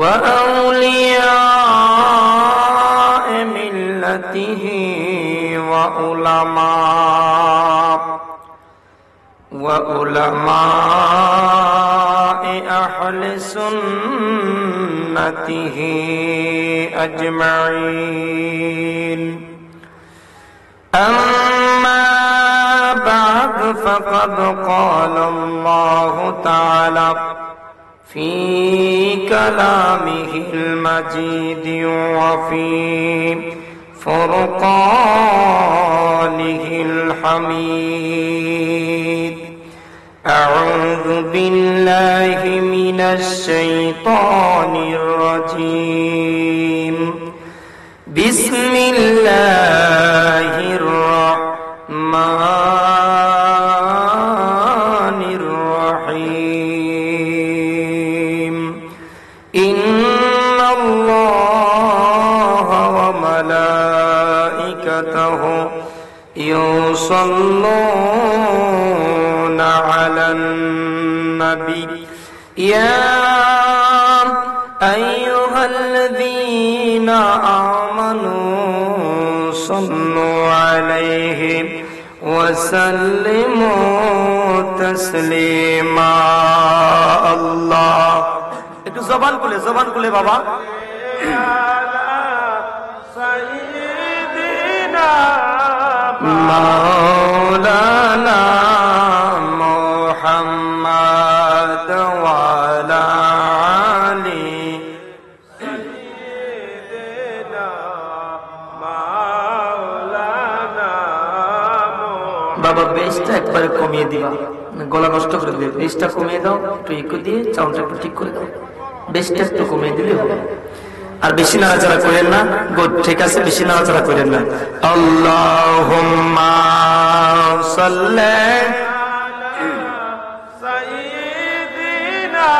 وأولياء ملته وعلماء أهل سنته أجمعين أما بعد فقد قال الله تعالى في كلامه المجيد وفي فرقانه الحميد أعوذ بالله من الشيطان الرجيم بسم الله الرحمن الرحيم إن الله وملائكته يصلون على النبي يا أيها الذين آمنوا صلوا عليه وسلموا تسليما الله একটু জবান খুলে বাবা সাইয়্যিদিনা মাওলানা মুহাম্মদ ওয়া আলা আলি সাইয়্যিদিনা মাওলানা বাবা বেশটা একবার কমিয়ে দিবা গলা নষ্ট করে দিবে বেশটা কমিয়ে দাও একটু ইকো দিয়ে সাউন্ডটা একটু ঠিক করে দাও বেশটা একটু কমিয়ে দিলে হবে আর বেশি নাড়াচাড়া করেন না গুড ঠিক আছে বেশি নাড়াচাড়া করেন না আল্লাহুম্মা সাল্লি সাইয়্যিদিনা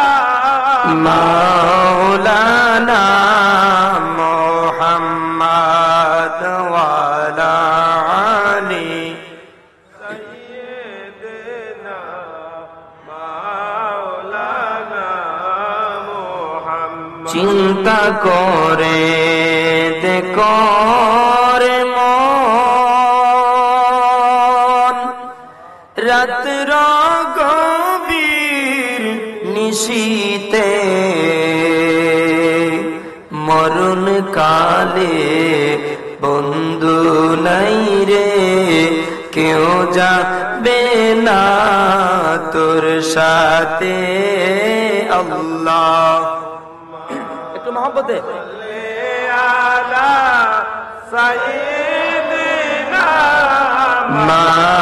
মাওলানা মুহাম্মদ ওয়া আলা আলি সাইয়্যিদিনা মাওলানা মুহাম্মদ চিন্তা করে দেখো রে মন রাত্র গভীর নিশীতে মরণ কালে বন্ধু নাই রে কেউ যাবে না তোর সাথে আল্লাহ একটু মহব্বতে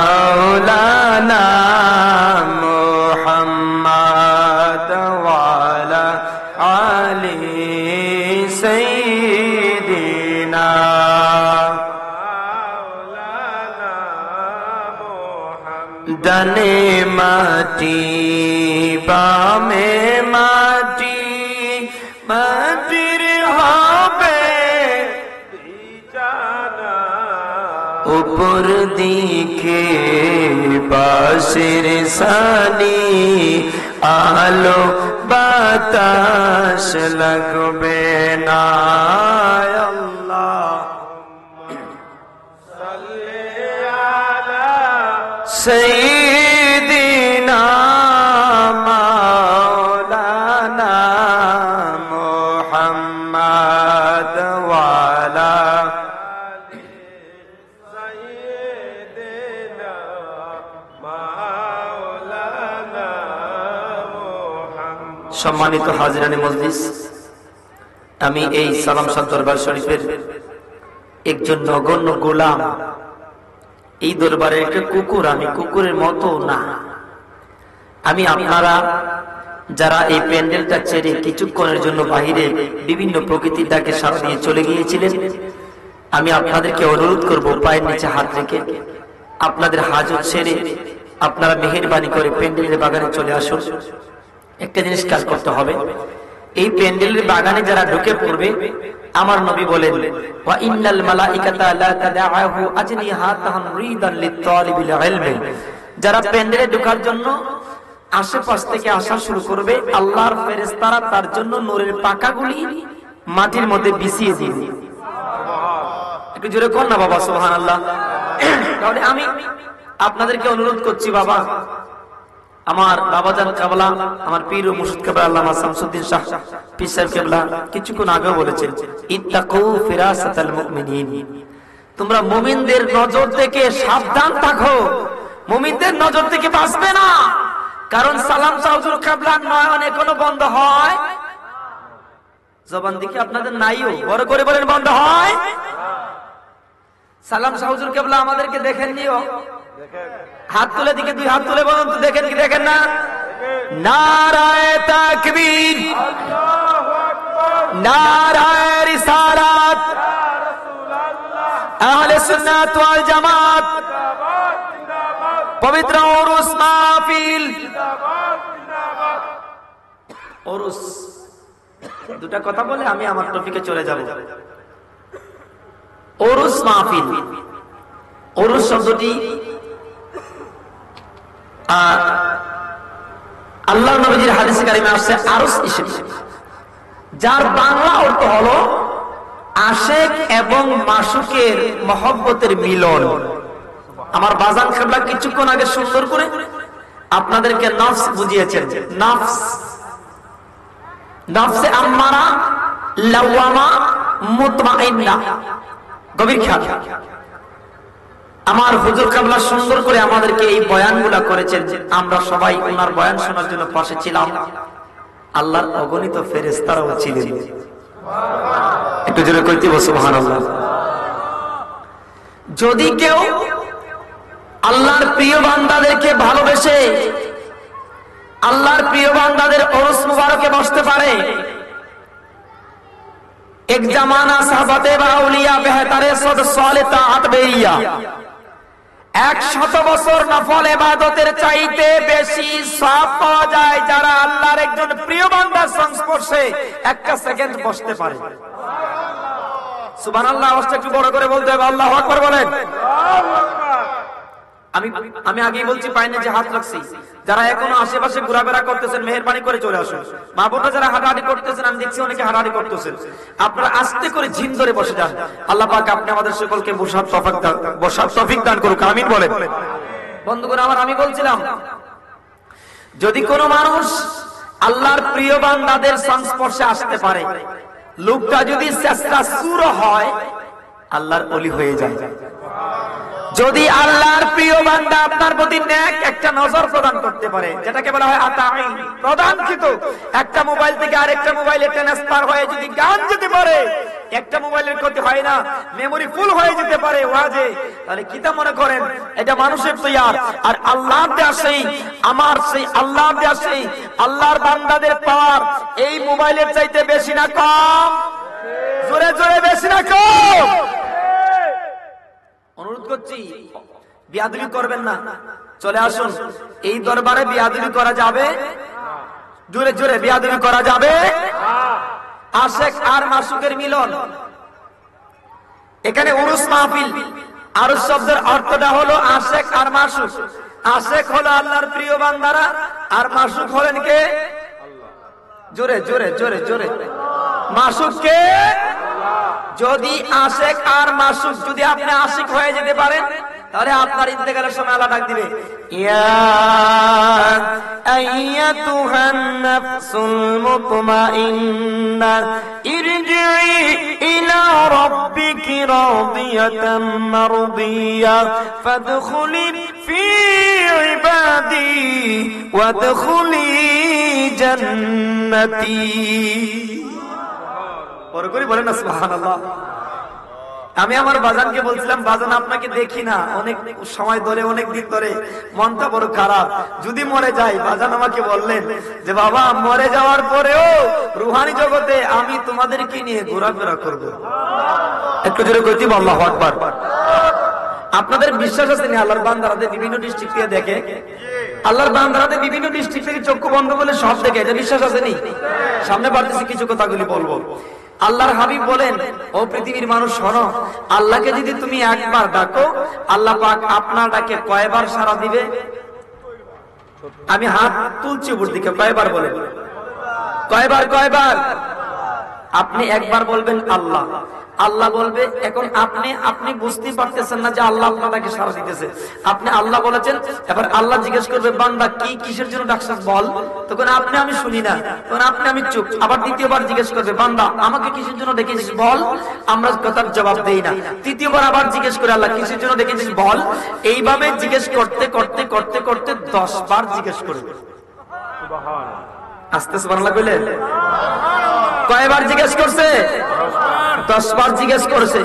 মাওলানা মুহাম্মদ ওয়া আলা আলি সাইয়্যিদিনা মাওলানা মুহাম্মদ ডানে মাটি বামে মাটি মাটির হবে উপর দিকে বাঁশের সানি আলো বাতাস লাগবে না আল্লাহ সাল্লি আলা সাইয়্যিদিনা মাওলানা মুহাম্মদ ওয়া আলা সাইয়্যিদিনা মাওলানা মুহাম্মদ সম্মানিত হাজিরানে মজলিস আমি এই সালাম শাহ দরবার শরীফের একজন নগণ্য গোলাম এই দরবারে একটা কুকুর আমি কুকুরের মতো না আমি আপনারা যারা এই প্যান্ডেলটা ছেড়ে কিছুক্ষণের জন্য বাহিরে বিভিন্ন প্রকৃতির ডাকে সাড়া দিয়ে চলে গিয়েছিলেন আমি আপনাদেরকে অনুরোধ করব পায়ের নিচে হাত রেখে আপনাদের হাজত ছেড়ে আপনারা মেহেরবানি করে প্যান্ডেলের বাগানে চলে আসুন একটা জিনিস কাজ করতে হবে এই প্যান্ডেলের বাগানে যারা ঢুকে পড়বে আমার নবী বলেন ওয়া ইন্নাল মালাইকাতা লা তাদআহু আজনিহাতাহুম রিদান লিত-তালিবিল ইলমি যারা প্যান্ডেলে ঢোকার জন্য আশেপাশ থেকে আসা শুরু করবে, আল্লাহর ফেরেশতারা তার জন্য নূরের পাকাগুলি মাটির মধ্যে বিছিয়ে দিবে। একটু জোরে কর না বাবা সুবহানাল্লাহ। তাহলে আমি আপনাদেরকে অনুরোধ করছি বাবা, আমার বাবাজান কেবলা, আমার পীর ও মুর্শিদ কেবলা আল্লামা শামসুদ্দিন শাহ পীর সাহেব কেবলা কিছুক্ষণ আগে বলেছেন, ইত্তাকু ফিরাসাতাল মুমিনিন, তোমরা মুমিনদের নজর থেকে সাবধান থাকো, মুমিনদের নজর থেকে বাঁচবে না। কারণ সালাম শাহুজুর কেবলার নয়ন এখনো বন্ধ হয়, জবান দিকে আপনাদের নাইও, বড় করে বলেন বন্ধ হয়। সালাম শাহুজুর কেবলা আমাদেরকে দেখেন নিও, হাত তুলে দিকে, দুই হাত তুলে বলুন তো, দেখেন কি দেখেন না? নারায়ে তাকবীর, নারায়ে রিসালাত, আহলে সুন্নাত ওয়াল জামাত, পবিত্র উরুস মাহফিল। উরুস দুটা কথা বলে আমি আমার টপিকে চলে যাব। উরুস মাহফিল, উরুস শব্দটি আল্লাহর নবীর হাদিসে কারিমে আসছে আরস হিসেবে, যার বাংলা অর্থ হলো আশেক এবং মাশুকের মহব্বতের মিলন। আমার বাজান কেবলা কিছুক্ষণ আগে সুন্দর করে আপনাদেরকে নফস বুঝিয়েছেন। নফস, নফসে আম্মারা, লাওয়ামা, মুতমাইন্না। গভীর খেয়াল, আমার হুজুর কেবলা সুন্দর করে আমাদেরকে এই বয়ানগুলা করেছেন, আমরা সবাই ওনার বয়ান শোনার জন্য পাশে ছিলাম। আল্লাহর অগণিত ফেরেশতারাও ছিলেন। একটু জোরে কইতে বসো সুবহানাল্লাহ। যদি কেউ আল্লাহর প্রিয় বান্দাদেরকে ভালোবেসে আল্লাহর প্রিয় বান্দাদের উরুস মুবারকে বসতে পারে, এক জামানা সাহাবাতে বা আউলিয়া বেহতারে সদ সালেহ তাআত বেরিয়া 100 বছর নফল ইবাদতের চাইতে বেশি সওয়াব পাওয়া যায় যারা আল্লাহর একজন প্রিয় বান্দার সংস্পর্শে একটা সেকেন্ড বসতে পারে। সুবহানাল্লাহ। আওয়াজটা একটু বড় করে বলতে হবে, আল্লাহু আকবার বলেন। আমি আগেই বলছি, পাইনে যে হাত রাখছি, যারা এখনো আশেপাশে ঘোরাফেরা করতেছেন মেহেরবানি করে চলে আসুন। মা বোনরা যারা হাঁটাহাঁটি করতেছেন, আমি দেখছি অনেকে হাঁটাহাঁটি করতেছেন, আপনারা আস্তে করে ঝিম ধরে বসে যান। আল্লাহ পাক আপনি আমাদের সকলকে বসার তৌফিক দান করুক, আমিন বলেন। বন্ধুগণ আমার, আমি বলছিলাম, যদি কোনো মানুষ আল্লাহর প্রিয় বান্দাদের সংস্পর্শে আসতে পারে, লোকটা যদি চেষ্টা সুর হয়, আল্লাহর ওলি হয়ে যায়। যদি আল্লাহর প্রিয় বান্দা আপনার প্রতি নেক একটা নজর প্রদান করতে পারে, যেটাকে বলা হয় আতাঈন, প্রদানকৃত, একটা মোবাইল থেকে আরেকটা মোবাইলে ট্রান্সফার হয়ে যদি গান যেতে পারে, একটা মোবাইলের ক্ষতি হয় না, মেমরি ফুল হয়ে যেতে পারে ওয়াজে, তাহলে কিতা মনে করেন এটা মানুষের তৈয়ার। আর আল্লাহর দেয়া সেই, আমার সেই আল্লাহর দেয়া সেই আল্লাহর বান্দাদের পাওয়ার এই মোবাইলের চাইতে বেশি না কম? জোরে জোরে বেশি না কম? অনুরোধ করছি, বিয়াদবি করবেন না, চলে আসুন। এই দরবারে বিয়াদবি করা যাবে? জোরে জোরে বিয়াদবি করা যাবে? আশেক আর মাশুকের মিলন। এখানে উরুস মাহফিল, আরুস শব্দের অর্থটা হলো আশেক আর মাশুক। আশেক হলো আল্লাহর প্রিয় বান্দারা, আর মাশুক হলেন কে? জোরে জোরে জোরে জোরে, মাশুক কে? যদি আশেক আর মাশুক, যদি আপনি আশিক হয়ে যেতে পারেন, তাহলে আপনার ইন্তেকালের সময় আল্লাহ ডাক দিবে, ইয়া আইয়াতুহান নাফসুল মুতমাইন্না ইরজিই ইলা রাব্বিকি রাদিয়াতাম মারদিয়া ফাদখুলি ফি ইবাদি ওয়াদখুলি জান্নাতি। বড় করে বলেন না সুবহানাল্লাহ। আমি আমার বাজানকে বলছিলাম, বাজান আপনাকে দেখি না অনেক সময় ধরে, অনেক দিন ধরে, মনটা বড় খারাপ, যদি মরে যাই। বাজান আমাকে বললেন যে বাবা, মরে যাওয়ার পরেও রুহানি জগতে আমি তোমাদেরকে নিয়ে ঘোরাফেরা করব। একটু জোরে কইতে বল আল্লাহু আকবার। আপনাদের বিশ্বাস আছে না আল্লাহর বান্দারাদের বিভিন্ন ডিস্ট্রিক্ট থেকে দেখে? আল্লাহর বান্দারাদের বিভিন্ন ডিস্ট্রিক্ট থেকে চক্ষু বন্ধ করলে সব দেখে, এটা বিশ্বাস আছে নি? সামনে বাড়তেছি, কিছু কথাগুলি বলবো। আল্লাহর হাবিব বলেন, ও পৃথিবীর মানুষ শোনো, আল্লাহকে যদি তুমি একবার ডাকো, আল্লাহ পাক আপনার ডাকে কয়বার সাড়া দিবে? আমি হাত তুলছি উপর দিকে, কয়বার বলেন? কয়বার? কয়বার? আপনি একবার বলবেন আল্লাহ, আল্লাহ বলবে। এখন আপনি বুঝতে পারতেছেন না যে আল্লাহ আপনাকে সাড়া দিতেছে। আপনি আল্লাহ বলেছেন, এবার আল্লাহ জিজ্ঞেস করবে বান্দা কি কিসের জন্য ডাকছিস বল। তখন আমি শুনি না, তখন আমি চুপ। আবার দ্বিতীয়বার জিজ্ঞেস করবে বান্দা আমাকে কিসের জন্য ডেকেছিস বল, আমরা কথার জবাব দেই না। তৃতীয়বার আবার জিজ্ঞেস করে আল্লাহ কিসের জন্য ডেকেছিস বল। এইভাবে জিজ্ঞেস করতে করতে করতে করতে 10 বার জিজ্ঞেস করবে। আস্তে সুবহানাল্লাহ কইলেন? কয়বার জিজ্ঞেস করছে? 10 বার জিজ্ঞেস করেছে।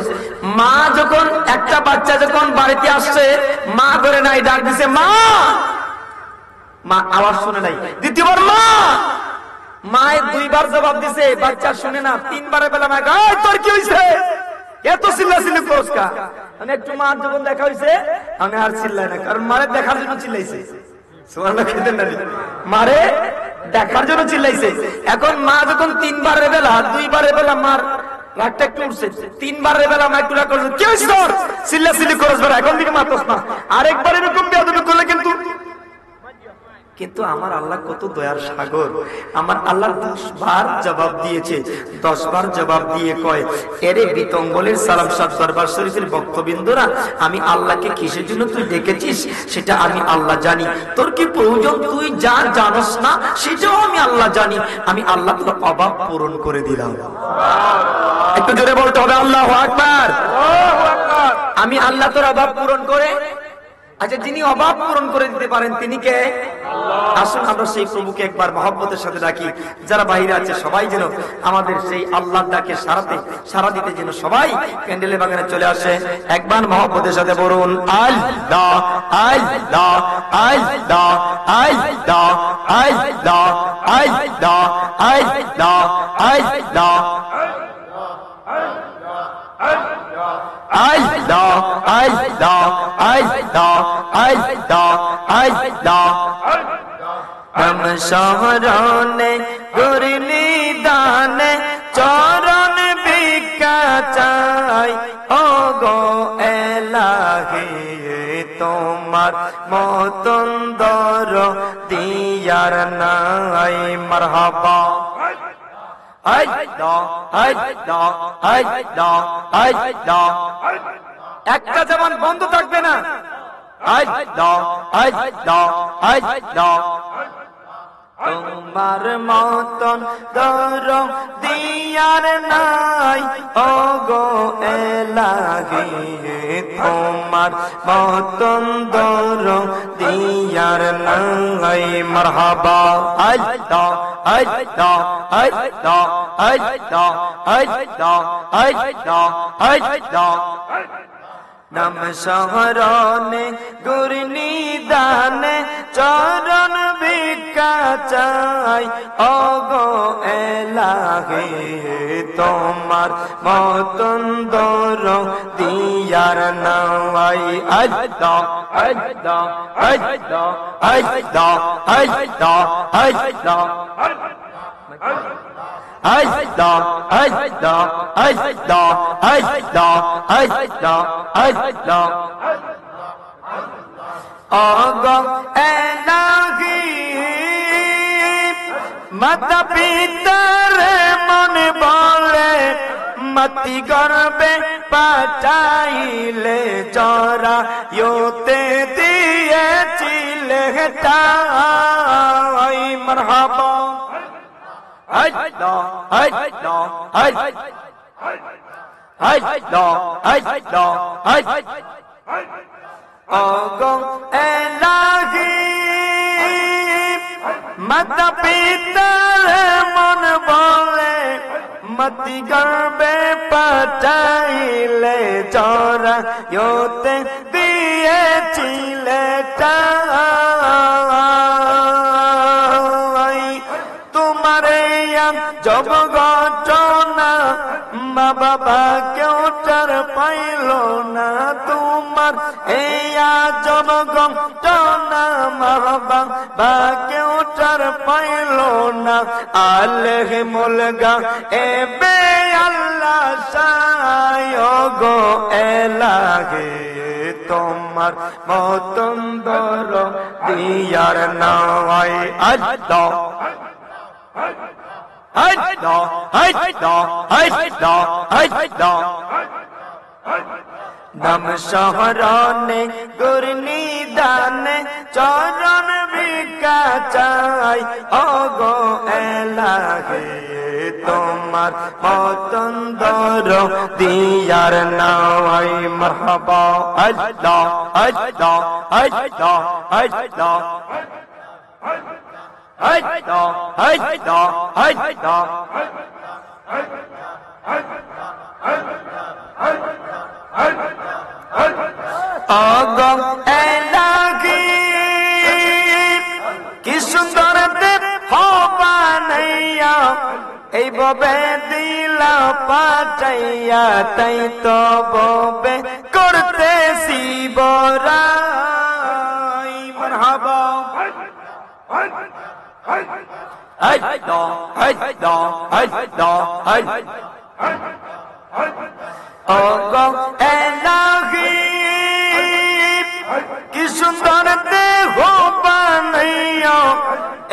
মা যখন, একটা বাচ্চা যখন বাড়িতে আসছে, মা করে নাই, ডাক দিছে মা, মা আওয়াজ শুনে নাই। দ্বিতীয়বার মা, মায়ের 2 বার জবাব দিছে, বাচ্চা শুনে না। 3 বারের বেলা মা কয় তোর কি হইছে, এত চিল্লাচিল্লি করছ কা? মানে একটু মা যখন দেখা হইছে আমি আর চিল্লাই না, কারণ মারে দেখার জন্য চিল্লাইছে। সুবহানাল্লাহ কইতেন না? মারে দেখার জন্য চিল্লাইছে। এখন মা যখন 3 বারের বেলা, 2 বারের বেলা মার রাগটা একটু উঠছে, 3 বারের বেলা মা একটু রাগ করছে, কি হইছে তোর, চিল্লাচিল্লি করছ বেলা, এখন দিকে মারতছ না। আরেকবার এরকম বেয়াদবি করলে কিন্তু আমার আল্লাহ কত দয়ার সাগর। আমার আল্লাহ 10 বার জবাব দিয়েছে। 10 বার জবাব দিয়ে কয়, এরে বিতঙ্গলের সালাম শাহ দরবার শরীফের ভক্তবৃন্দরা, আমি আল্লাহকে কিসের জন্য তুই ডেকেছিস সেটা আমি আল্লাহ জানি। তোর কি প্রয়োজন তুই যা জানোস না সেটাও আমি আল্লাহ জানি। আমি আল্লাহ তোর অভাব পূরণ করে দিলাম। একটু জোরে বলতে হবে আল্লাহু আকবার। আমি আল্লাহ তোর অভাব পূরণ করে। আচ্ছা, যিনি অভাব পূরণ করে দিতে পারেন তিনি কে? আসুন আমরা সেই প্রভুকে একবার মহব্বতের সাথে ডাকি। যারা বাইরে আছে সবাই যেন আমাদের সেই আল্লাহর ডাকে সারা দিতে যেন সবাই ক্যান্ডেলের বাগানে চলে আসে। একবার মহব্বতের সাথে বলুন আল্লাহ আল্লাহ আল্লাহ আল্লাহ আল্লাহ আল্লাহ আল্লাহ আল্লাহ আল্লাহ আল্লাহ আল্লাহ আল্লাহ আল্লাহ। নাম শহরনে গুরনি দানে চরণ ভিক্ষা চাই, ও গো এলাহি তোমার মতন দর দিয়ার নাই। মারহাবা একটা জবান বন্ধ থাকবে না। তোমার মতন দর দিয়ার নাই, ও গো এলাহি তোমার মতন দর দিয়ার নাই। মারহাবা আল্লাহ আল্লাহ আল্লাহ আল্লাহ আল্লাহ আল্লাহ আল্লাহ। নাম শহরনে গুরনি দানে চরণ ভিক্ষা চাই, ও গো এলাহি তোমার মতন দর দিয়ার নাই। আল্লাহ আল্লাহ আল্লাহ আল্লাহ আল্লাহ আল্লাহ আল্লাহ আল্লাহ আল্লাহ আল্লাহ আল্লাহ আল্লাহ। ওগো এলাহি মাতা পিতার মন বলে, মতি গর্বে পাঠাইলে চরা ইয়োতে দিয়েছিলে তাই। মারহাবা আল্লাহ আল্লাহ আল্লাহ আল্লাহ আল্লাহ। ওগো এলাহি মাতা পিতার মন বলে, মতি গর্বে পাঠাইলে চরা ইয়োতে দিয়েছিলে তাই। তোমারে জব ঘটনা মা বাবা কেউ টার পাইল না, তোমার এই জব ঘটনা মা বাবা কেউ টার পাইল না। আলেহ মুলগা এবে আল্লাহ সায়, গো এলাহি তোমার মতন দরদিয়ার নাই আল্লাহ আল্লাহ আল্লাহ আল্লাহ আল্লাহ নাম শহরনে গুরনি দানে চরণ ভিক্ষা চাই ওগো এলাহি তোমার মতন দরদিয়ার নাই মারহাবা আল্লাহ আল্লাহ আল্লাহ আল্লাহ আল্লাহ আল্লাহ আল্লাহ ওগো এলাহি কি সুন্দর দেব বানাইয়া এই ববে দিলা পাচাইয়া তাই তো ববে করতেছি বড়াই মারহাবা আল্লাহ আল্লাহ আল্লাহ ওগো এলাহি কি সুন্দর দেহ বানাইয়া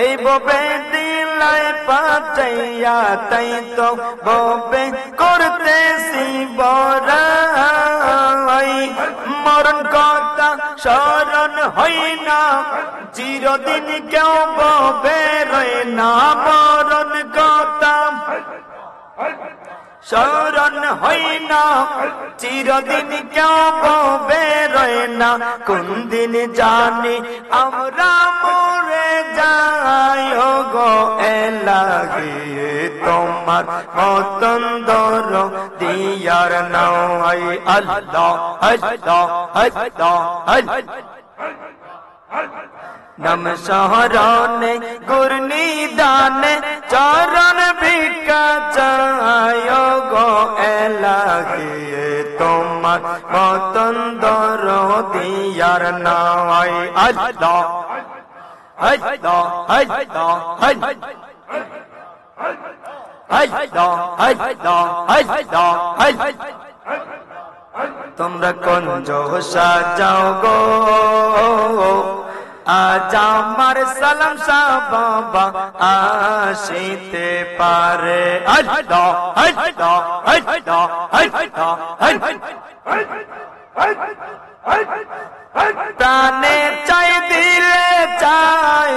এই ববে দিলায় পাচাইয়া তাই তো ববে করতেছি বড়াই মরণ কথা স্মরণ হই না চিরদিন কেউ ববে রয় না মরণ কথা স্মরণ হই না চিরদিন কেউ ববে রয় না কোন দিন জানি আমরা মরে যাই গো এলাহি তোমার মতন দরদিয়ার নাই আল্লাহ আল্লাহ আল্লাহ আল্লাহ নাম শহরনে গুরনি দানে চরণ ভিক্ষা চাই গো এলাহি তোমার মতন দরদিয়ার নাই আল্লাহ আল্লাহ আল্লাহ আল্লাহ আল্লাহ আল্লাহ আল্লাহ তোমরা কঞ্জ সাজাও গো আজ আমার সালাম শাহ বাবা আসিতে পারে আল্লাহ আল্লাহ আল্লাহ আল্লাহ প্রাণে চাই দিলে চাই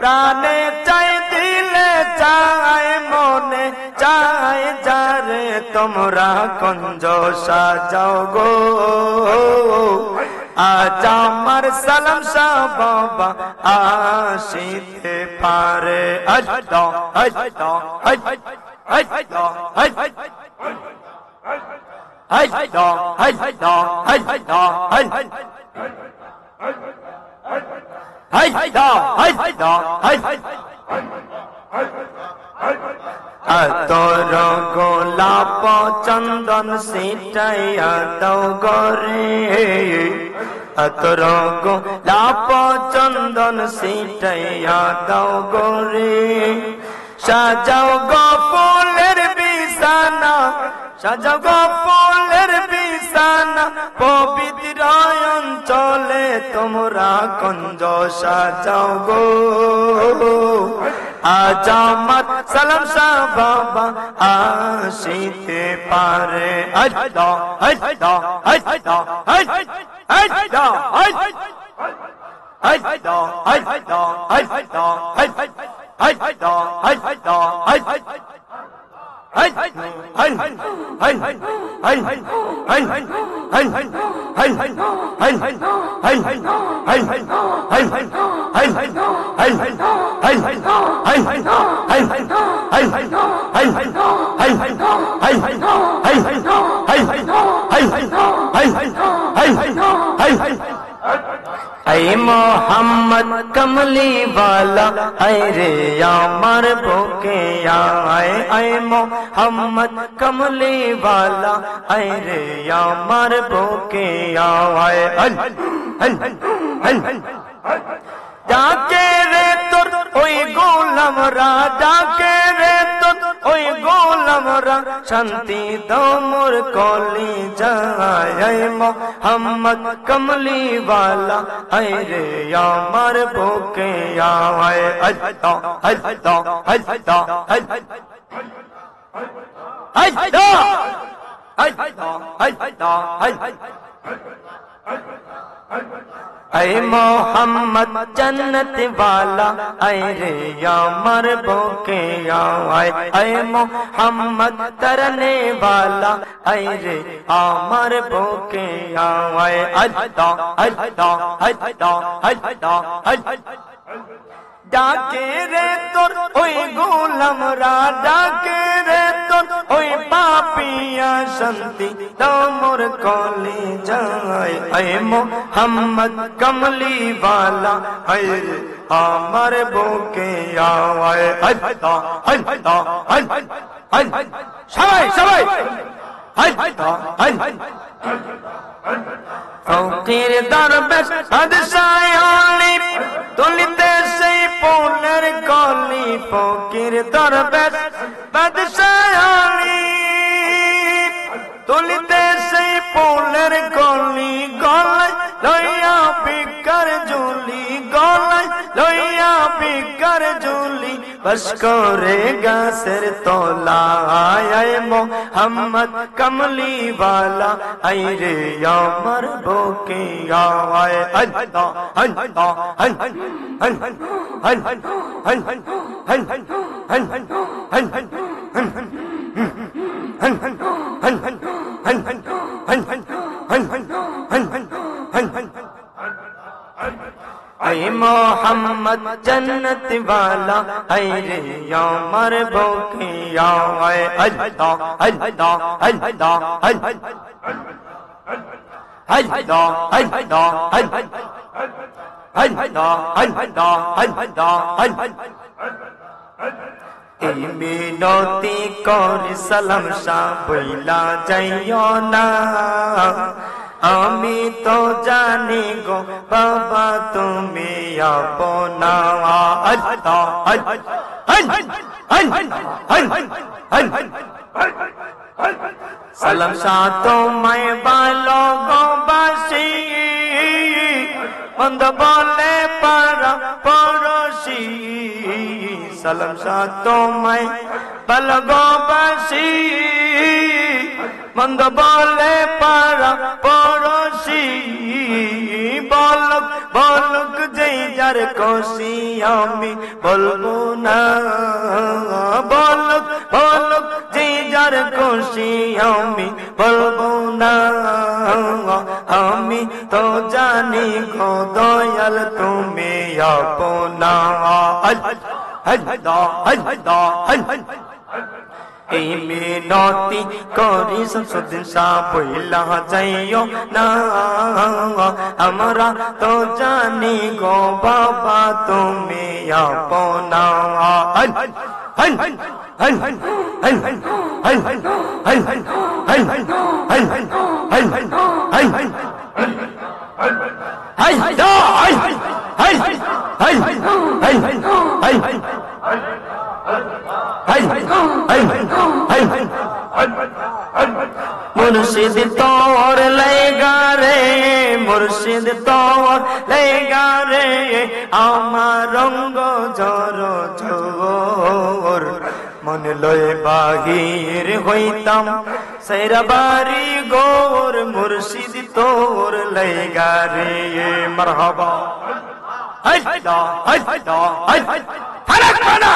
প্রাণে চাই দিলে চাই মনে চাই যারে তোমরা কঞ্জ সাজাও গো আজ আমার সালাম শাহ বাবা আসিতে পারে আল্লাহ আল্লাহ আল্লাহ আল্লাহ আল্লাহ আল্লাহ তোর গোলাপ চন্দন সিটাইয়া দাও গরে তোর গোলাপ চন্দন সিটাইয়া দাও গরে সাজাও গো ফুলের বিছানা সাজাও গো ফুলের বিছানা পবিত্র অঞ্চলে তোমরা কঞ্জ সাজাও গো আজ আমার সালাম শাহ বাবা আসিতে পারে আল্লাহ আল্লাহ আল্লাহ আল্লাহ আল্লাহ ऐ मोहम्मद कमली वाला ऐ रे यामर भूखे आए ऐ मोहम्मद कमली वाला ऐ रे यामर भूखे आए जाके रे तुर ওই গোলামরা ডাকে রে তোর ওই গোলামরা শান্তি দাও মোর কলি যায় মোহাম্মদ কমলি वाला আয় রে আমার বুকে আয় আল্লাহ আল্লাহ আল্লাহ ऐ मोहम्मद जन्नत वाला ऐ रे यामर बोके आए ऐ मोहम्मद तरने वाला ऐ रे आमर बोके आए अल्लाह अल्लाह अल्लाह अल्लाह अल्लाह ডাকে রে তোর ওই গোলামরা ডাকে রে তোর ওই পাপিয়া শান্তি দাও মোর কলি যায় আয় মোহাম্মদ কমলি वाला আয় আমার বুকে আয় আল্লাহ আল্লাহ আল্লাহ সবাই সবাই আল্লাহ আল্লাহ ফকির দরবেশ বাদশাহ আলী তুলিতে সেই ফুলের কলি ফকির দরবেশ বাদশাহ আলী তুলিতে সেই ফুলের কলি গলায় লইয়া পিকার ঝুলি গলায় লইয়া পিকার ঝুলি বস করে গাছের তলায় মোহাম্মদ কমলি वाला আই রে আমার বুকে আয় আল্লাহ আল্লাহ ऐ मोहम्मद जन्नत वाला ऐ रे यामर बुके आए अल्लाह अल्लाह अल्लाह अल्लाह अल्लाह এই মিনতি করি সালাম শাহ বইলা যাইও না আমি তো জানি গো বাবা তুমি আপনা আল্লাহ সালাম শাহ তোমায় ভালো গো বাসি মন্দ বলে পারা পড়শি সালাম শাহ তোমায় ভালো গো বাসি মন্দ বলে পারা পড়শি বলক বলক যেই যার খুশি আমি বলবো না বলক বলক যেই যার খুশি আমি বলবো না আমি তো জানি গো দয়াল তুমি আপনা আল্লাহ আল্লাহ আল্লাহ এই মিনতি করি শামসুদ্দিন শাহ বইলা যাইও না আমরা তো জানি গো বাবা তুমি আপনা मुर्शिद तोर लेगा रे मुर्शिद तोर लेगा रे আমার রঙ্গ জর জোর মন লয়ে বাহির হইতাম সেরা বাড়ি গোর মুর্শিদ তোর লেগা রে মারহাবা আল্লাহ আল্লাহ আল্লাহ ফারাক বানা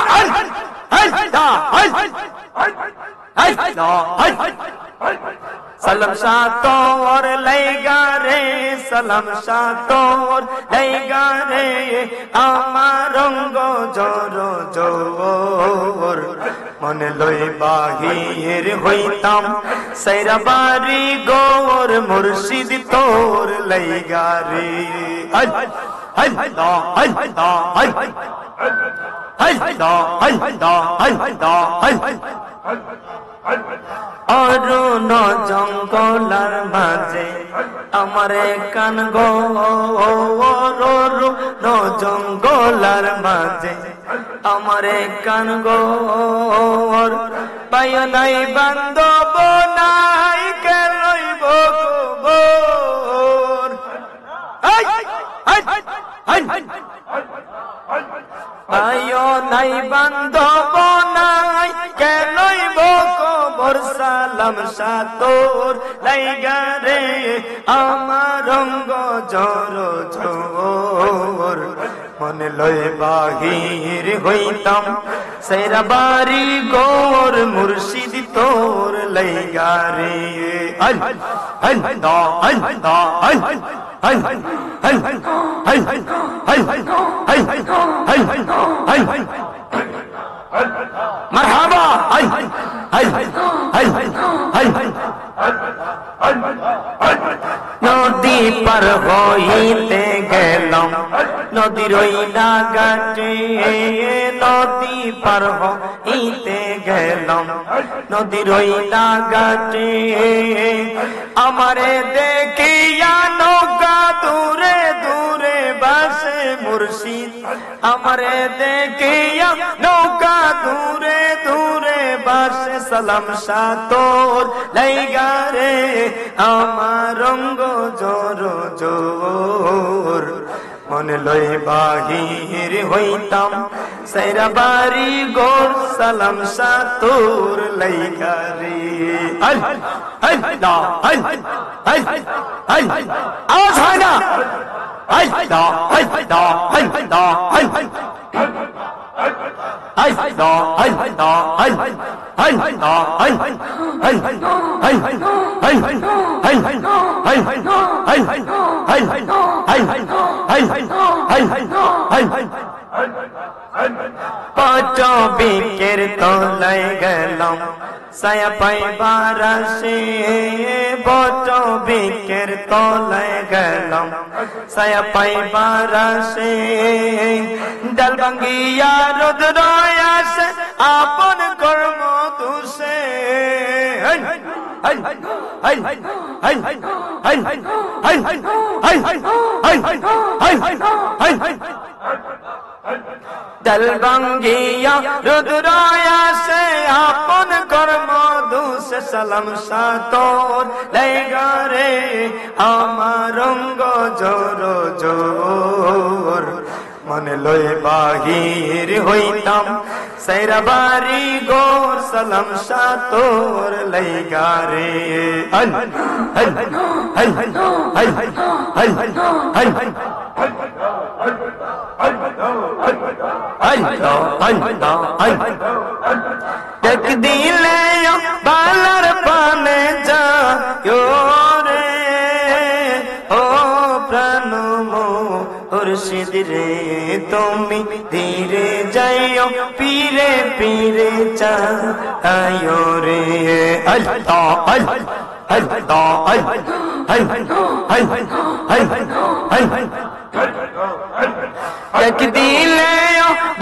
আল্লাহ सलम शाह तोर लेगा रे सलम शाह तोर लेगा रे আমার রঙ্গ জর জোর মন লই বাহির হইতাম সেরা বাড়ি গোর মুর্শিদ তোর লেগা রে আল্লাহ আল্লাহ আল্লাহ আল্লাহ আল্লাহ আল্লাহ আল্লাহ অরুণ জঙ্গলার মাঝে আমার কান গো, অরুণ জঙ্গলার মাঝে আমার কান গো, পায় নাই বান্ধব নাই কে লইব খবর। পায় নাই বান্ধব নাই কে লইব খবর, সালাম সাতর লাইগা রে আমার অঙ্গ জর জোর। মনে লয় বাহির হইতাম সেরা বাড়ি গোর, মুর্শিদ তোর লাইগা রে। মারহাবা। নদী পার হইতে গেলাম নদীর ওই নাগাটে, নদী পার হইতে গেলাম নদীর ওই নাগাটে, আমারে দেখিয়া নৌকা দূরে দূরে বাসে মুর্শিদ, আমারে দেখিয়া নৌকা দূরে দূরে বাসে, সালাম সাতর লাইগা রে আমার অঙ্গ জোর জোর। মনে লয় বাহির হইতাম সেরা বাড়ি গোর, সালাম সাতর লাইগা রে। আওয়াজ হয় না? পটবিকের তলায় গেলাম ছায়া পাইবার আসে, পটবিকের তলায় গেলাম ছায়া পাইবার আসে, ডাল ভাঙ্গিয়া রোদ আসে আপন কর্ম দোষে। ডাল ভাঙ্গিয়া রোদ আসে আপন কর্ম দোষে, সালাম সাতর লাইগা রে আমার অঙ্গ জোর জোর। মনে লয় বাহির হইতাম সেরা বাড়ি গোর, সালাম সাতর লাইগা রে। দেখ দিলে বালার পানে যা রে, ও প্রাণ মুর্শিদ রে তুমি ধীরে যাইও পীরে পীরে চাইও রে। দেখ দিলে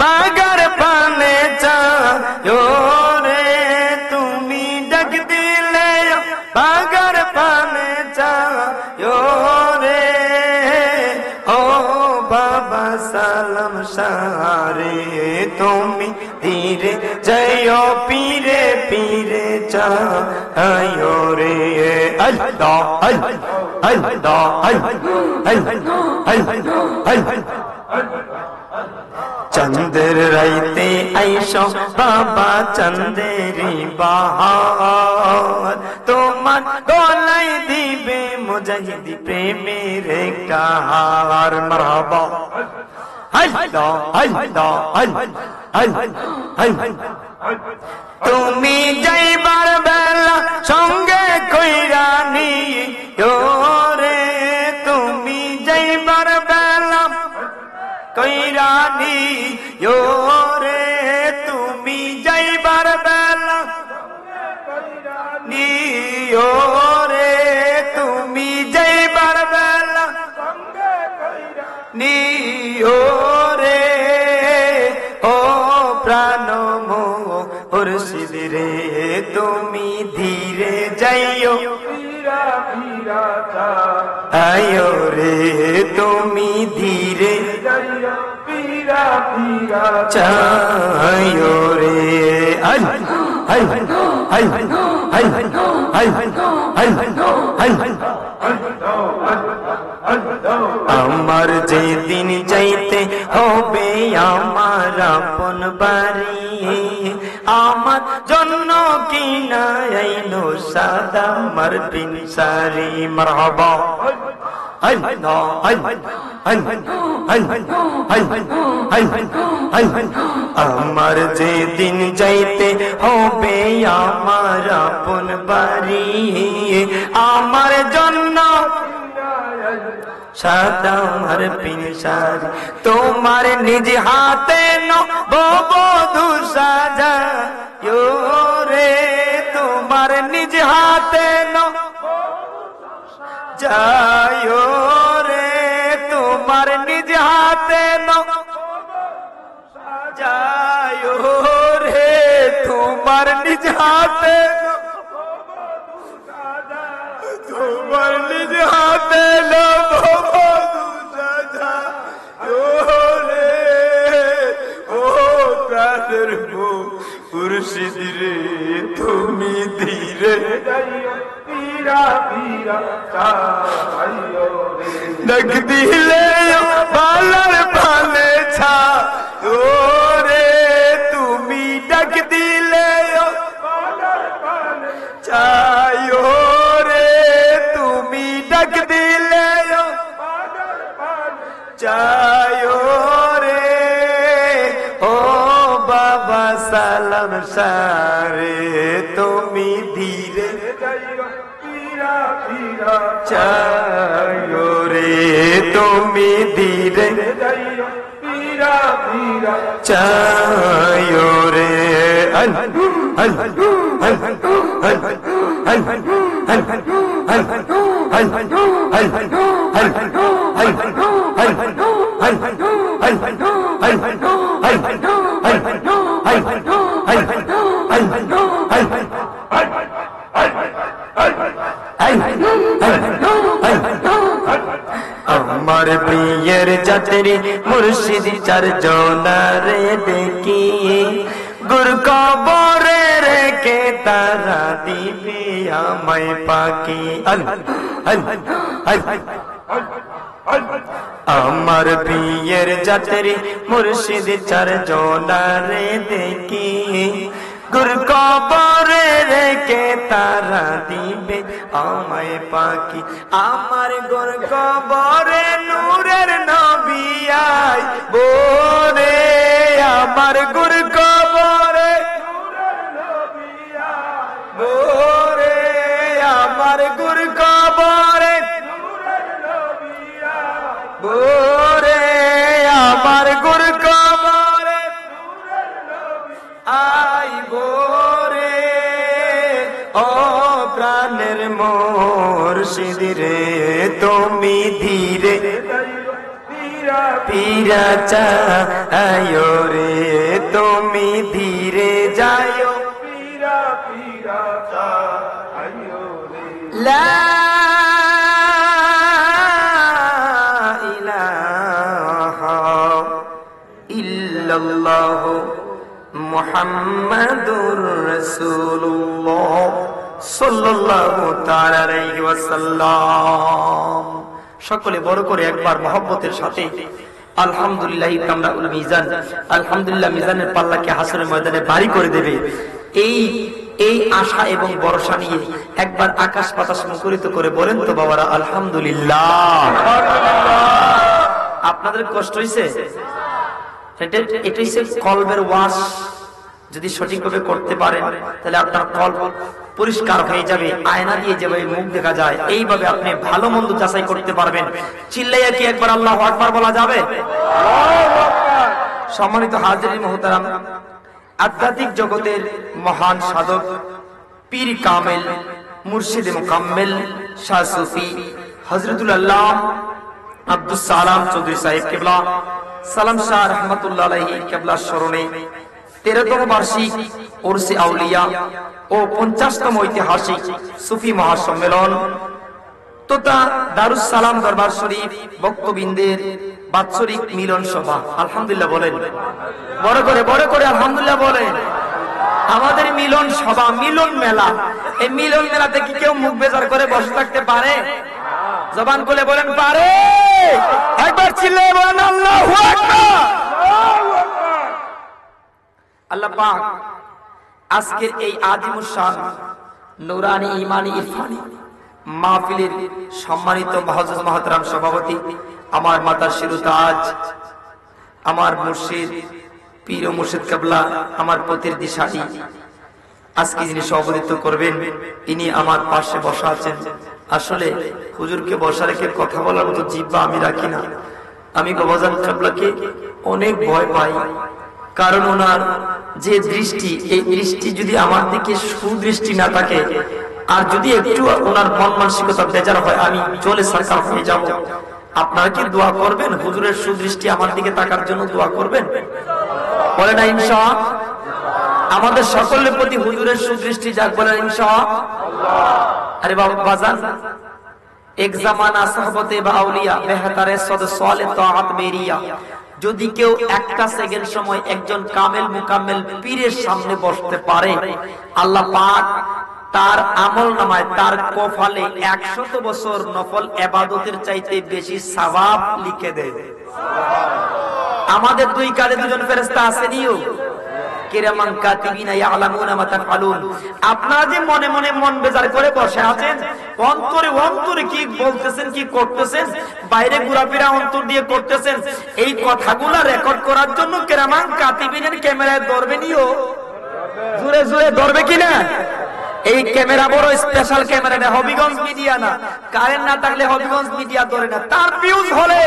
বাগার পানে চাইও রে, তুমি ডাক দিলে বাগার পানে চাইও রে, ও বাবা সালাম সারে তুমি ধীরে যাইও পীরে পীরে চাইও রে। চন্দের রাইতে আইসো বাবা চন্দেরি বাহার, তোমার গলায় দিবে মুজাহিদি প্রেমের কাহার। মারহাবা। তুমি যাইবার বেলা সঙ্গে কইরা নিও রে, তুমি যাইবার বেলা কইরা নিও রে, তুমি যাইবার বেলা নিও রে, তুমি যাইবার বেলা নিও রে, ও প্রাণ মুর্শিদ রে তুমি ধীরে যাইও পীরা পীরা চা আয়ো রে তুমি ধীরে যাইও পীরা পীরা চায়ো রে I I I I I I I আমার যেদিন যাইতে হবে আমার আপন বাড়ি আমার জন্য কি না আইনো সাদা মারপিন সারি মারহাবা আই না I I I I I I আমার যেদিন যাইতে হবে আমার আপন বাড়ি আমার জন্য সাদা মার পিনসার তোমার নিজ হাতে নববধূ সাজা রে তোমার নিজ হাতে যায়ো রে তোমার নিজ হাতে যায়ো রে তোমার নিজ হাতে তোমার নিজ হাতে মুর্শিদ রে তুমি ধীরে যাইও পীরা পীরা চা আইও রে ডাক দিলে বালার পানে ছা রে তুমি ডাক দিলে চায়ো রে তুমি ডাক দিলে চায়ো রে ও বাবা সালাম সারে তুমি ধীরে যাইও পীরা পীরা চায়ো রে তুমি ধীরে যাইও পীরা পীরা চায়ো রে আল আল আল আল আল আল আমার প্রিয়ের যাত্রী মুর্শিদ চার জনারে দেখি গুর কবরে রেখে তারা দিবে আমায় পাকি আমার প্রিয়ের যাত্রী মুর্শিদ চার জনারে দেখি গুর কবরে রেখে তারা দিবে আমায় পাকি আমার গুর কবরে নূরের নবী আই বোরে আমার গুর কবরে বোরে আমার গুর কবরে বোরে আমার গুর কবরে আই বোরে ও প্রাণের মুর্শিদ রে তুমি ধীরে পীরা পীরা চায়ো রে তুমি ধীরে যায়ো পীরা পীরা চা আইও রে লা ইলাহা ইল্লাল্লাহ মুহাম্মাদুর রাসূলুল্লাহ সাল্লাল্লাহু তাআলা আলাইহি ওয়াসাল্লাম। সকলে বড় করে একবার মহব্বতের সাথে আলহামদুলিল্লাহ তামলাউল মিজান, আলহামদুলিল্লাহ মিজানের পাল্লাকে হাসরের ময়দানে ভারী করে দেবে এই আশা এবং ভরসা নিয়ে একবার আকাশ বাতাস মুখরিত করে বলেন তো বাবারা আলহামদুলিল্লাহ। আপনাদের কষ্ট হয়েছে? এটা হচ্ছে কলবের ওয়াশ। যদি সঠিকভাবে করতে পারেন তাহলে আপনার কলব পরিষ্কার হয়ে যাবে। আয়না দিয়ে যেভাবে মুখ দেখা যায় এইভাবে আপনি ভালো মন্দ যাচাই করতে পারবেন। চিল্লাইয়া কি একবার আল্লাহু আকবার বলা যাবে? সম্মানিত হাজিরিন মুহতারাম, আধ্যাত্মিক জগতের মহান সাধক পীর কামেল মুর্শিদে মুকাম্মেল শাহ সুফি হযরতুল আল্লাহ আব্দুস সালাম চৌধুরী সাহেব কেবলা সালাম শাহ রহমাতুল্লাহ আলাইহি কেবলার স্মরণে 13তম বার্ষিক উরসে আউলিয়া ও 50তম ঐতিহাসিক সুফি মহাসম্মেলন তথা দারুস সালাম দরবার শরীফ ভক্তবৃন্দের বাৎসরিক মিলন সভা। আলহামদুলিল্লাহ বলেন, বড় করে আলহামদুলিল্লাহ বলেন। আমাদের মিলন সভা, মিলন মেলা, এই মিলন মেলাতে কি কেউ মুখ বেজার করে বসে থাকতে পারে? জবান খুলে বলেন পারে? একবার চিল্লায়ে বলেন আল্লাহু আকবার। আল্লাহ পাক আজকের এই আজিমুস শান নূরানি ঈমানি ইরফানি মাহফিলের সম্মানিত মুআজ্জাজ মুহতারাম সভাপতি, আমার মাতার শিরোতাজ, আমার মুর্শিদ পীর ও মুর্শিদ কিবলা, আমার পথের দিশারি, আজকে যিনি সভাপতিত্ব করবেন তিনি আমার পাশে বসা আছেন। আসলে হুজুরকে বসা রেখে কথা বলার মতো জিহ্বা আমি রাখি না। আমি বাবাজান কিবলাকে অনেক ভয় পাই, কারণ ওনার যে দৃষ্টি, এই দৃষ্টি যদি আমার দিকে সুদৃষ্টি না থাকে, আর যদি একটু ওনার মন মানসিকতা বেজার হয়, আমি চলে সারকার হয়ে যাব। আপনারা কি দোয়া করবেন হুজুরের সুদৃষ্টি আমার দিকে তাকার জন্য? দোয়া করবেন? বলে না ইনশাআল্লাহ। আমাদের সকলের প্রতি হুজুরের সুদৃষ্টি যাক, বলেন ইনশাআল্লাহ। আরে বাবা বাজান, এক জামানা সাহাবতে বা আউলিয়া বেহতারে সদ সালে তাআত মেরিয়া, যদি কেউ একটা সেকেন্ড সময় একজন কামেল মুকাম্মেল পীরের সামনে বসতে পারে, আল্লাহ পাক তার আমল নামায়, তার কপালে 100 বছর নফল ইবাদতের চাইতে বেশি সওয়াব লিখে দেয়। আমাদের দুই কাঁধে দুজন ফেরেশতা আসেনিও, কিরামান কাতিবিনা ইয়ালামুনা মা তাফআলুন। আপনারা যে মনে মনে মন বেজার করে বসে আছেন, অন্তরে অন্তরে কি বলতেছেন, কি করতেছেন, বাইরে ঘোরাফেরা অন্তর দিয়ে করতেছেন, এই কথাগুলো রেকর্ড করার জন্য কিরামান কাতিবিনের ক্যামেরায় ধরবেনিও। জোরে জোরে ধরবে কিনা? এই ক্যামেরা বড় স্পেশাল ক্যামেরা না, হবিগঞ্জ মিডিয়া না। কারেন্ট না থাকলে হবিগঞ্জ মিডিয়া ধরে না, তার ফিউজ হলে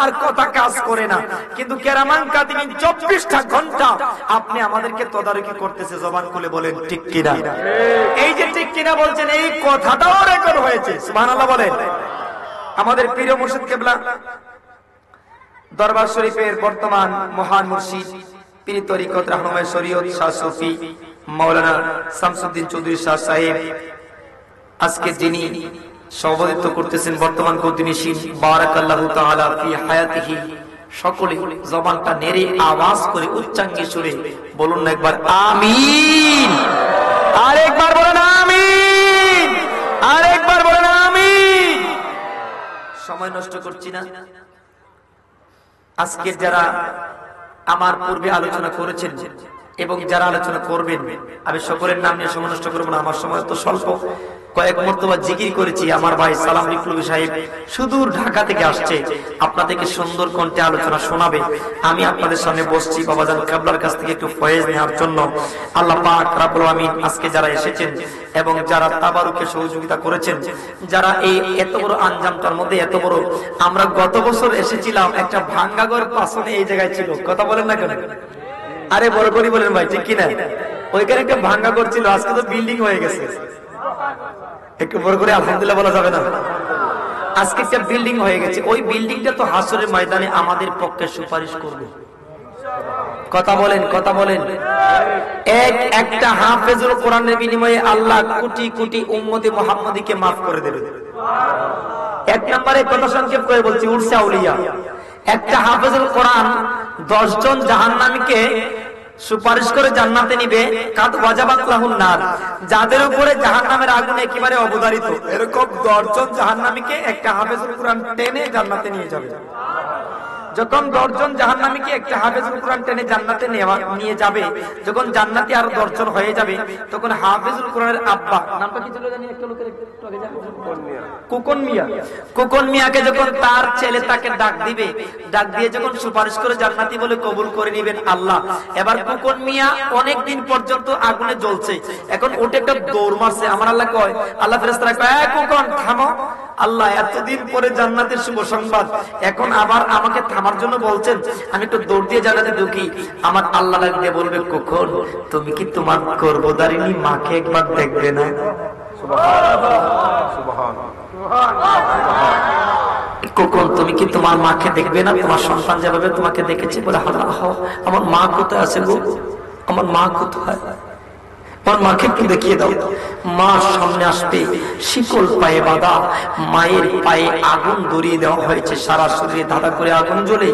আর কথা কাজ করে না। কিন্তু কেরামান কাতিবিন 24টা ঘন্টা আপনি আমাদেরকে তদারকি করতেছে। জবান খুলে বলেন ঠিক কিনা? এই যে ঠিক কিনা বলছেন, এই কথাটাও রেকর্ড হয়েছে। সুবহানাল্লাহ বলেন। আমাদের পীর মুর্শিদ কিবলা দরবার শরীফের বর্তমান মহান মুর্শিদ পীর তরিকত রাহনুমায়ে শরীয়ত শাহ সুফি মাওলানা শামসুদ্দিন চৌধুরী শাহ সাহেব আজকে যিনি সভাপতিত্ব করতেছেন, বর্তমান কর্তৃনশীল, বারাকাল্লাহু তাআলা ফি হায়াতিহি। সকলে জবানটা নেড়ে আওয়াজ করে উচ্চাঙ্গে সুরে বলুন না একবার আমিন। আরেকবার বলেন আমিন। আরেকবার বলেন আমিন। সময় নষ্ট করছি না। আজকে যারা আমার পূর্বে আলোচনা করেছেন এবং যারা আলোচনা করবেন, আমি সকলের নাম নিয়ে সময় নষ্ট করবো না, আমার সময় তো স্বল্প। কয়েক মর্তবা জিকির করেছি। আমার ভাই সালাম বিপ্লবী সাহেব সুদূর ঢাকা থেকে আসছে, আপনাদেরকে সুন্দর কণ্ঠে আলোচনা শোনাবে। আমি আপনাদের সামনে বসছি বাবাজান কিবলার কাছ থেকে একটু ফয়েজ নেওয়ার জন্য। আল্লাহ পাক রব্বুল আমিন আজকে যারা এসেছেন এবং যারা তাবারুকে সহযোগিতা করেছেন, যারা এই এত বড় আঞ্জামটার মধ্যে এত বড়, আমরা গত বছর এসেছিলাম, একটা ভাঙ্গাঘর পাশনে এই জায়গায় ছিল। কথা বলেন না কেন? আরে বড় করে বলেন ভাই, ঠিক কিনা? ওইখানে একটা ভাঙ্গা করছিল, আজকে তো বিল্ডিং হয়ে গেছে। একটু বড় করে আলহামদুলিল্লাহ বলা যাবে না? আজকে একটা বিল্ডিং হয়ে গেছে। ওই বিল্ডিংটা তো হাসরের ময়দানে আমাদের পক্ষে সুপারিশ করবে। কথা বলেন, কথা বলেন। একটা হাফেজুল কোরআনের বিনিময়ে আল্লাহ কোটি কোটি উম্মতে মুহাম্মাদীকে মাফ করে দেবে। এক নম্বরে কথা সংক্ষেপ করে বলছি, উরসে আউলিয়া একটা হাফেজুল কোরআন 10 জন জাহান্নামীকে সুপারিশ করে জান্নাতে নিবে। কাদ ওয়াজাবাত লাহুন নার, যাদের উপরে জাহান্নামের আগুন একেবারে অবধারিত, এরকম 10 জন জাহান্নামীকে একটা হাফেজুল কোরআন টেনে জান্নাতে নিয়ে যাবে। যখন 10 জন জাহান্নামীকে একটা হাফেজুল কোরআন টেনে জান্নাতে নিয়ে যাবে, যখন জান্নাতি আরো 10 জন হয়ে যাবে, তখন হাফেজুল কোরআনের আব্বা, নামটা কি ছিল জানি, একটা লোকের কুকন মিয়াকে যখন তার ছেলে তাকে ডাক দিবে, ডাক দিয়ে যখন সুপারিশ করে জান্নাতি বলে কবুল করে নেবেন আল্লাহ। এবার কুকন মিয়া অনেক দিন পর্যন্ত আগুনে জ্বলছে, এখন ওটা একটা দৌড় মারছে। আমার আল্লাহ কয়, আল্লাহ ফেরেশতারা কয়, এ কুকন থামো, আল্লাহ এতদিন পরে জান্নাতের শুভ সংবাদ, এখন আবার আমাকে থামার জন্য বলছেন, আমি একটু দৌড় দিয়ে জান্নাতে ঢুকি। আমার আল্লাহ লাগবে বলবে, কুকন তুমি কি তোমার গর্ভধারিণী মাকে একবার দেখবে না? কুকন তুমি কি তোমার মাকে দেখবে না? তোমার সন্তান যেভাবে তোমাকে দেখেছে বলে, আমার মা কোথায় আছে গো? আমার মা কোথায়, আমার মাকে একটু দেখিয়ে দাও। মা সামনে আসবে, শিকল পায়ে বাঁধা, মায়ের পায়ে আগুন ধরিয়ে দেওয়া হয়েছে, সারা শরীরে ধাঁধা করে আগুন জ্বলে,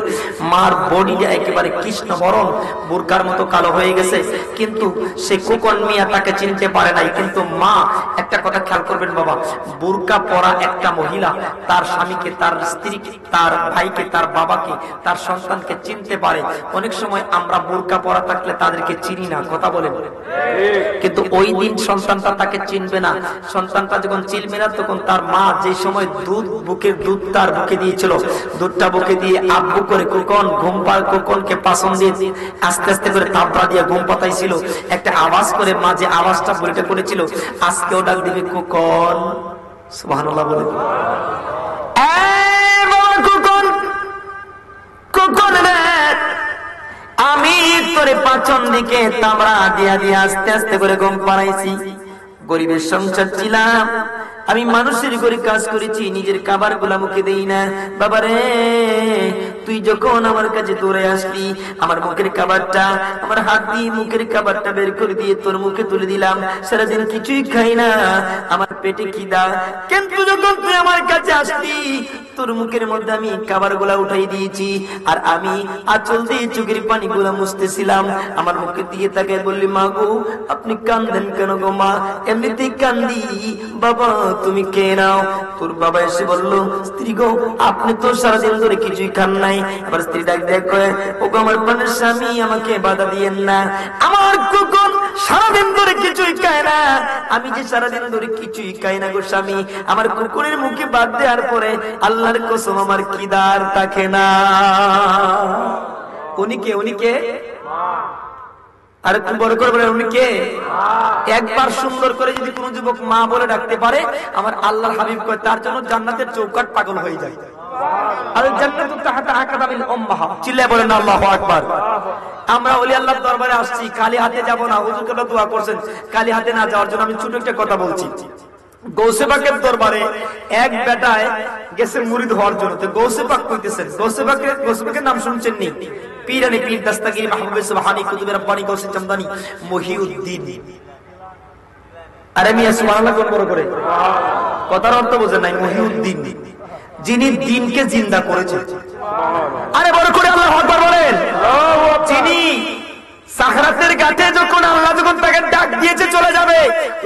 মার বডিটা একেবারে কৃষ্ণ বরণ, বোরকার মতো কালো হয়ে গেছে। কিন্তু সে খোকন মিয়া তাকে চিনতে পারে নাই। কিন্তু মা, একটা কথা খেয়াল করবেন বাবা, বোরকা পরা একটা মহিলা তার স্বামীকে, তার স্ত্রীকে, তার ভাইকে, তার বাবাকে, তার সন্তানকে চিনতে পারে। অনেক সময় আমরা বোরকা পরা থাকলে তাদেরকে চিনি না, কথা বলেন। কিন্তু ওই দিন সন্তানটা তাকে চিনবে না। সন্তানটা যখন চিনবে না, তখন তার মা যে সময় দুধ তার বুকে দিয়েছিল, দুধটা বুকে দিয়ে আব্বু করে খোকন ঘুম পাড়, খোকনকে পাছন দিয়ে আস্তে আস্তে করে থাপড়া দিয়ে ঘুম পাতাইছিল। একটা আওয়াজ করে মা যে আওয়াজটা বইটা করেছিল, আজকেও ডাক দিবে খোকন। সুবহানাল্লাহ বলে, এই বাবা খোকন, খোকন রে, আমি তোরে পাচন দিকে তামড়া দিয়া দিয়া আস্তে আস্তে করে ঘুম পাড়াইছি। গরিবের সংসার ছিলাম, আমি মানুষের ঘরে কাজ করেছি, নিজের খাবার গুলা মুখে দেই না। বাবারে, তুই যখন আমার কাছে দৌড়ে আসলি, আমার মুখের খাবারটা, আমার হাত দিয়ে মুখের খাবারটা বের করে দিয়ে তোর মুখে তুলে দিলাম। সারাদিন কিছুই খাই না, আমার পেটে খিদা। কিন্তু যখন তুই আমার কাছে আসলি, তোর মুখের মধ্যে আমি খাবার গুলা উঠাই দিয়েছি, আর আমি আঁচল দিয়ে চোখের পানি গুলা মুছতেছিলাম। আমার মুখে দিয়ে তাকে বললি, মা গো, আপনি কান্দেন কেন গো মা? এমনিতেই কান্দি। বাবা, তুমি কে নাও? তোর বাবা এসে বললো, স্ত্রী গো, আপনি তো সারাদিন ধরে কিছুই খান নাই। আবার স্ত্রী ডাক দেখ করে, ও গো আমার প্রাণের স্বামী, আমাকে বাধা দিয়েন না। আমার খোকন সারাদিন ধরে কিছুই খায় না। আমি যে সারাদিন ধরে কিছুই খাই না গো স্বামী, আমার কুকুরের মুখে বাদ দেওয়ার পরে আল্লাহর কসম আমার খিদার থাকে না। উনি কে? আর একটু বড় করে বলেন, উনি কে? একবার সুন্দর করে যদি কোন যুবক মা বলে ডাকতে পারে, আমার আল্লাহর হাবিব কয় তার জন্য জান্নাতের চৌকাট পাগল হয়ে যায়। আর জান্নাতুত তাহতা আকাদামিল উম্মাহা, চিল্লায় বলেন আল্লাহু আকবার। আমরা ওলি আল্লাহর দরবারে আসছি, খালি হাতে যাব না। হুজুর কেবলা দোয়া করছেন খালি হাতে না যাওয়ার জন্য। আমি ছোট একটা কথা বলছি। গৌসে পাকের দরবারে এক বেটায় গেছে মুরিদ হওয়ার জন্য। তো গৌসে পাক কইতেছেন, গৌসে পাকের নাম শুনছেন নি? পীরানি পীর দাস্তাগীর মাহবুবে সুবহানী কুতুবে রব্বানী গৌসে চমদানি মহিউদ্দিন। আরে মিয়া সুবহানাল্লাহ কোন বড় করে কথার অর্থ বোঝেন নাই? মহিউদ্দিন, যিনি দ্বীনকে জিন্দা করেছেন। আরে বড় করে আল্লাহু আকবার বলেন। যিনি সাখরাতের ঘাটে যখন আল্লাহ যখন তাকে ডাক দিয়েছে চলে যাবে,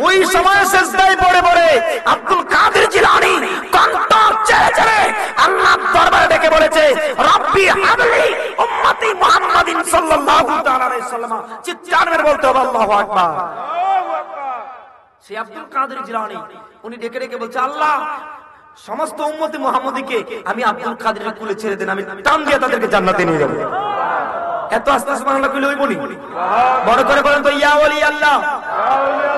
ওই সময় সিজদায় পড়ে পড়ে আব্দুল কাদের জিলানী কণ্ঠ ছেড়ে ছেড়ে আল্লাহর দরবারে ডেকে বলেছে, রব্বি হাবলি উম্মতি মুহাম্মাদিন সাল্লাল্লাহু তাআলা আলাইহি সাল্লাম। চিৎকার মেরে বলতে হবে আল্লাহু আকবার। সেই আব্দুল কাদের জিলানী উনি ডেকে ডেকে বলছে, আল্লাহ সমস্ত উম্মতি মুহাম্মাদিকে আমি আব্দুল কাদেরের কুলে ছেড়ে দেন, আমি টান দিয়ে তাদেরকে জান্নাতে নিয়ে যাব। এত আস্তে সুবহানাল্লাহ কইলে হইব নি? বড় করে বলেন তো, ইয়া ওলি আল্লাহ।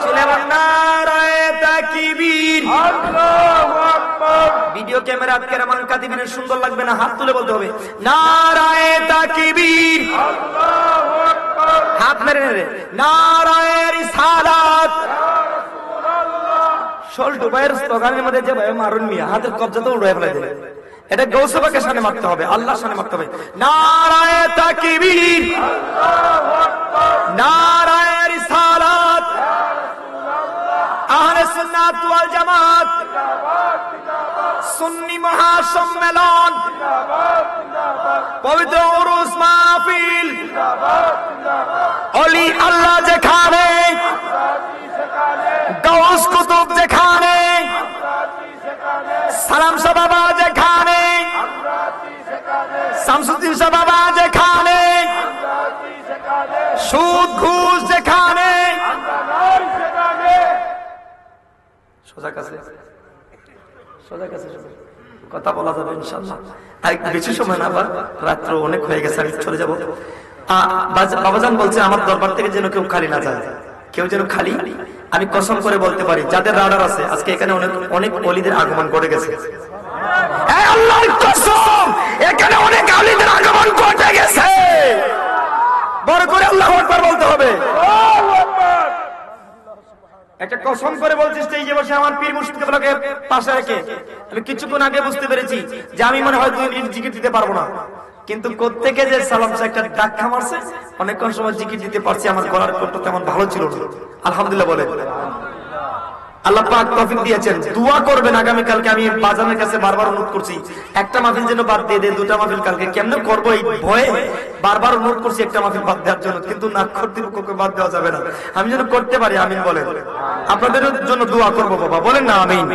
চলে বলেন নারায়ে তাকবীর, আল্লাহু আকবার। ভিডিও ক্যামেরা কেরামান কাতিবিনের সুন্দর লাগবে না, হাত তুলে বলতে হবে নারায়ে তাকবীর, আল্লাহু আকবার। হাত মেরে মেরে নারায়ে রিসালাত, ইয়া রাসূলুল্লাহ। শোল্টো ভাইয়ের স্লোগানের মধ্যে যে ভাই মারুন মিয়া, হাতের কবজা তো উড়ায় ফেলে দেবে। এটা গৌসে পাকের সামনে মারতে হবে, আল্লাহর সামনে মারতে হবে। নারায়ে তাকবীর, আল্লাহু আকবার। নারায়ে রিসালাত, ইয়া রাসূলুল্লাহ। আহলে সুন্নাত ওয়াল জামাত জিন্দাবাদ, জিন্দাবাদ। সুন্নি মহাসম্মেলন জিন্দাবাদ, জিন্দাবাদ। পবিত্র উরুস মাহফিল জিন্দাবাদ, জিন্দাবাদ। ওলি আল্লাহ যেখানে, গাউস কুতুব যেখানে, সালাম শাহ বাবা যেখানে, শামসুদ্দিন শাহ বাবা যেখানে, সুদ ঘুষ যেখানে, সোজা কাছে কথা বলা যাবে ইনশাআল্লাহ। আর একটু বেশি সময় না, আবার রাত্র অনেক হয়ে গেছে, আমি চলে যাব। বাবাজান বলছে আমার দরবার থেকে যেন কেউ খালি না যায়, কেউ যেন খালি। আমি কসম করে বলতে পারি, যাদের রাডার আছে, আজকে এখানে অনেক অনেক ওলিদের আগমন ঘটে গেছে। আল্লাহর কসম, এখানে অনেক ওলিদের আগমন ঘটে গেছে। বড় করে আল্লাহু আকবার বলতে হবে। একটা কসম করে বলছিস, এই যে বসে আমার পীর মুর্শিদ কেবলাকে পাশে রেখে আমি কিছুক্ষণ আগে বুঝতে পেরেছি যে আমি মনে হয় 2 মিনিট জিকির দিতে পারবো না। কিন্তু কোত্থেকে যে সালাম সাহেব একটা ধাক্কা মারছে, অনেকক্ষণ সময় জিকির দিতে পারছি, আমার গলার কণ্ঠ তেমন ভালো ছিল না। আলহামদুলিল্লাহ বলে আল্লাহ পাক তৌফিক দিয়েছেন। দোয়া করবেন আগামী কালকে। আমি বাজানের কাছে বারবার অনুরোধ করছি, একটা মাহফিল যেন বাদ দিয়ে দেয়, দুটা মাহফিল কালকে কেমনে করবো এই ভয়ে বারবার অনুরোধ করছি একটা মাহফিল বাদ দেওয়ার জন্য, কিন্তু না কর্তৃপক্ষকে বাদ দেওয়া যাবে না। আমি যেন করতে পারি, আমিন বলেন। আপনাদের জন্য দোয়া করবো বাবা, বলেন না আমিন।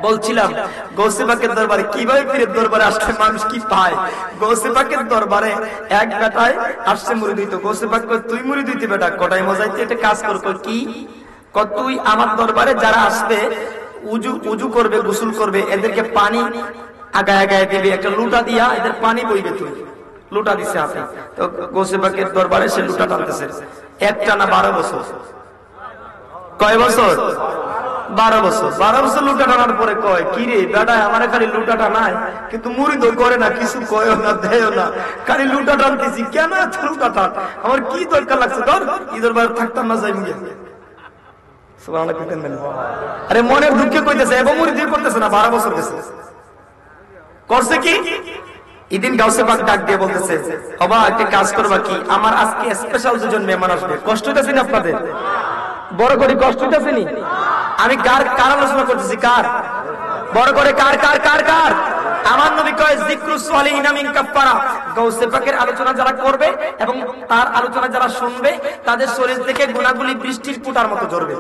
বলছিলাম গৌসে পাকের দরবারে কিভাবে পীরের দরবারে আসলে মানুষ কি পায়। গৌসে পাকের দরবারে এক বেটায় আসছে মুরিদ হইতো। গৌসে পাক কয়, তুই মুরিদ হইতে বেটা, কটাই মজাইতে একটা কাজ কর। কি তুই আমার দরবারে যারা আসবে উজু করবে, গোসল করবে, এদেরকে পানি আগায় আগায় দিবি, একটা লুটা দিয়া এদের পানি বইবে। তুই লুটা দিছে আপনি। তো গৌসে পাকের দরবারে সে লুটা টানতেছে একটা না 12 বছর। কয় বছর? 12 বছর। 12 বছর লুটা টানার পরে কয়, কি রে বেটা, আমার খালি লুটা টানায় কিন্তু মুরিদ করে না, কিছু কয়ও না, দেয় না, খালি লুটা টানতেছি। কেন এত লুটা টান? আমার কি দরকার লাগছে? ধর ঈদের বার থাকতাম না, যাই গিয়ে। আরে মনের দুঃখে কইতেছে এবং মুরিদ করতেছে না, 12 বছর গেছে। করছে কি? এদিন গাউসে পাক ডাক দিয়ে বলতেছে, বাবা একটা কাজ করবা কি, আমার আজকে স্পেশাল দুজন মেহমান আসবে। কষ্ট হইতেছে না আপনাদের? বড় করে কষ্ট হইতেছে নি? আমি কার আলোচনা করতেছি? কার? বড় করে কার কার কার কার? আমার নবী কয়, যিকরুস সালিহিন মিন কাফারা। গাউসে পাকের আলোচনা যারা করবে এবং তার আলোচনা যারা শুনবে, তাদের শরীর থেকে গুনাহগুলি বৃষ্টির ফোঁটার মতো ঝরবে।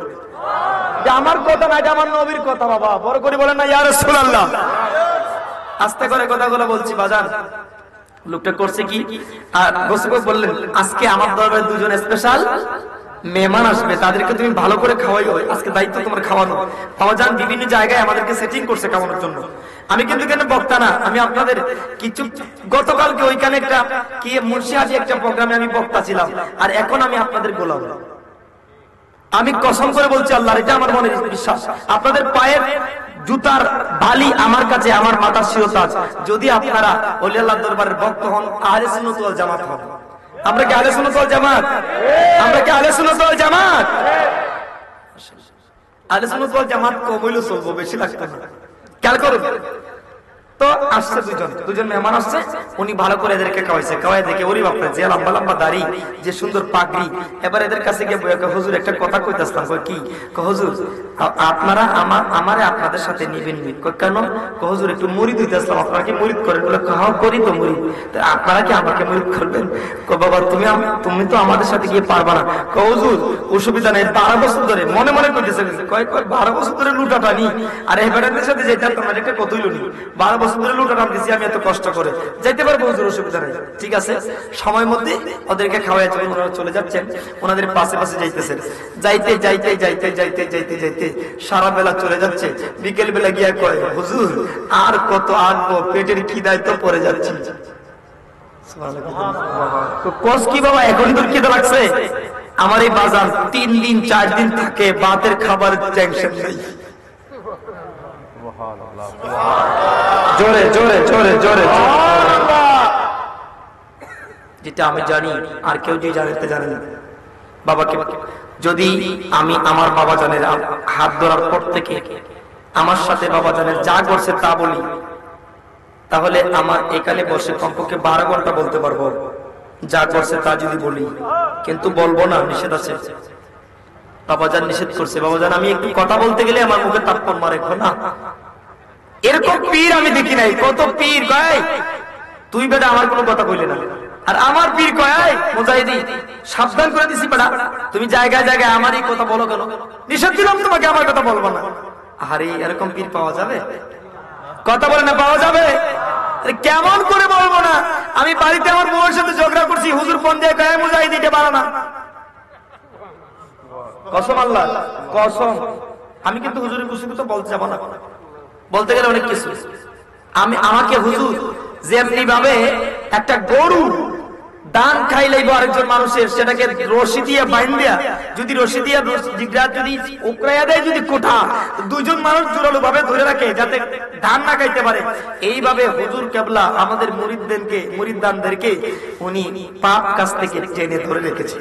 আমার কথা না, এটা আমার নবীর কথা। বাবা বড় করে বলেন না ইয়া রাসূলুল্লাহ। আস্তে করে কথাগুলো বলছি বাজান। লোকটা করছে কি, আর গৌসে পাক বললেন, আজকে আমার দরবারে দুজন স্পেশাল মেহমান আসবে, তাদেরকে তুমি ভালো করে খাওয়াইও, আজকে দায়িত্ব তোমার খাওয়ানো। বাবাজান বিভিন্ন জায়গায় আমাদেরকে সেটিং করছে খাওয়ানোর জন্য। আমি কিন্তু কেন বক্তা না, আমি আপনাদের কিছু গতকালকে ওইখানে একটা কি মুন্সিহাটি একটা প্রোগ্রামে আমি বক্তা ছিলাম, আর এখন আমি আপনাদের গোলাম। আমি কসম করে বলছি আল্লাহর, এটা আমার মনের বিশ্বাস। আপনাদের পায়ের জুতার বালি আমার কাছে আমার মাথার শিরতাজ। যদি আপনারা ওলি আল্লাহর দরবারের ভক্ত হন, আহলে সুন্নাত ওয়াল জামাত হন। আমরা কি আহলে সুন্নাত ওয়াল জামাত? আমরা কি আহলে সুন্নাত ওয়াল জামাত? আহলে সুন্নাত ওয়াল জামাত কমইলো চলবো, বেশি লাগতো না। খেয়াল করুন তো, আসছে দুজন মেহমান আসছে, উনি ভালো করে এদেরকে খাওয়াইছে। খাওয়াই দেখে ওরে বাপরে, যে লম্বা লম্বা দাড়ি, যে সুন্দর পাগড়ি। এবার এদের কাছে গিয়ে বলে, হুজুর একটা কথা কইতাছিলাম। কই কি? হুজুর আপনারা আমারে আপনাদের সাথে নিবেন নি? কেন? হুজুর একটু মুরিদ হইতাছিলাম, আপনারা কি মুরিদ করেন? বলে হ্যাঁ করি তো মুরিদ। আপনারা কি আমাকে মুরিদ করবেন? বাবা তুমি তো আমাদের সাথে গিয়ে পারবা না। হুজুর অসুবিধা নেই, 12 বছর ধরে মনে মনে কইতেছে, কয় 12 বছর ধরে লুটা টানি, আর এবারের সাথে যেতাম তোমার একটা কতই লুনি। 12 বছর ধরে লুটা টান দিছি আমি এত কষ্ট করে, যাইতে পারবো হুজুর, অসুবিধা নেই। ঠিক আছে, সময় মধ্যে ওদেরকে খাওয়াই যাবেন। ওনারা চলে যাচ্ছেন, ওনাদের পাশে পাশে যাইতেছেন। যাইতে যাইতে যাইতে যাইতে যাইতে যাইতে সারা বেলা চলে যাচ্ছে। বিকেল বেলা গিয়া কয়, হুজুর আর কত আনবো, পেটের কি দায়িত্ব পড়ে যাচ্ছে। কস কি বাবা, এখন তোর খিদে লাগছে? আমার এই বাজার 3 দিন 4 দিন থাকে, ভাতের খাবার টেনশন নেই। জোরে জোরে জোরে জোরে। যেটা আমি জানি আর কেউ যে জানতে জানে না। বাবাকে যদি আমি আমার বাবা জানের হাত ধরার পর থেকে আমার সাথে বাবা জানের যা করছে তা বলি, তাহলে আমার এখানে বসে কমপক্ষে 12 ঘন্টা বলতে পারবো যা করছে তা যদি বলি। কিন্তু বলবো না, নিষেধ আছে। বাবাজান নিষেধ করছে। বাবাজান আমি একটু কথা বলতে গেলে আমার মুখে তাপ্পর মারে না। এরকম পীর আমি দেখি নাই। কত পীর কয়, তুই বেটা আমার কোনো কথা কইলে না। আর আমার পীর কয়, মুজাহিদি সাবধান করে দিছি বেটা, তুমি জায়গায় জায়গায় আমারই কথা বলো কেন? নিষেধ দিলাম তোমাকে, আমার কথা বলবো না। আরে এরকম পীর পাওয়া যাবে? কথা বলে না, পাওয়া যাবে? কেমন করে বলবো না? আমি বাড়িতে আমার বউয়ের সাথে ঝগড়া করছি, হুজুর ফোন দিয়ে কয়, মুজাহিদি এটা পারো না। কসম আল্লাহ, কসম। আমি কিন্তু হুজুরের খুশি তো বলতে যাবো না, বলতে গেলে অনেক কিছু। আমাকে হুজুর যেমনি ভাবে একটা গরু দান খাইলেইব আরেকজন মানুষের, সেটাকে রশি দিয়ে বাইন্দিয়া, যদি রশি দিয়ে যদি উকরাইয়া দেয়, যদি কোঠা, দুজন মানুষ জোরালো ভাবে ধরে রাখে যাতে ধান না খাইতে পারে, এইভাবে হুজুর কেবলা আমাদের মুরিদদানদেরকে উনি পাপ কাছ থেকে টেনে ধরে রেখেছে।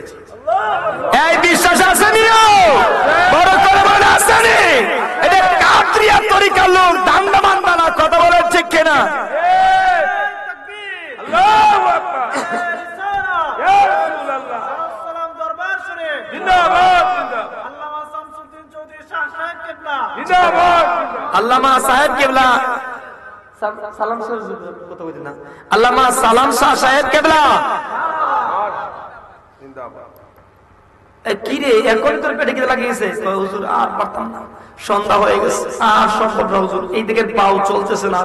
এই বিশ্বাস আছে নিও, বড় করে বলে আছে নি? এটা কাদরিয়া তরিকার লোক, দান্ডা মান্ডা না। কথা বলে ঠিক কিনা? জিন্দাবাদ আল্লামা সাহেব কেবলা সালাম কথা বলতে না, আল্লামা সালাম শাহ সাহেব কেবলা জিন্দাবাদ কি রে এখন তোর পেটে কি লাগিয়েছে? হুজুর আর পারতাম না, সন্ধ্যা হয়ে গেছে, আর সম্ভব না হুজুর, এই দিকে পাও চলতেছে না।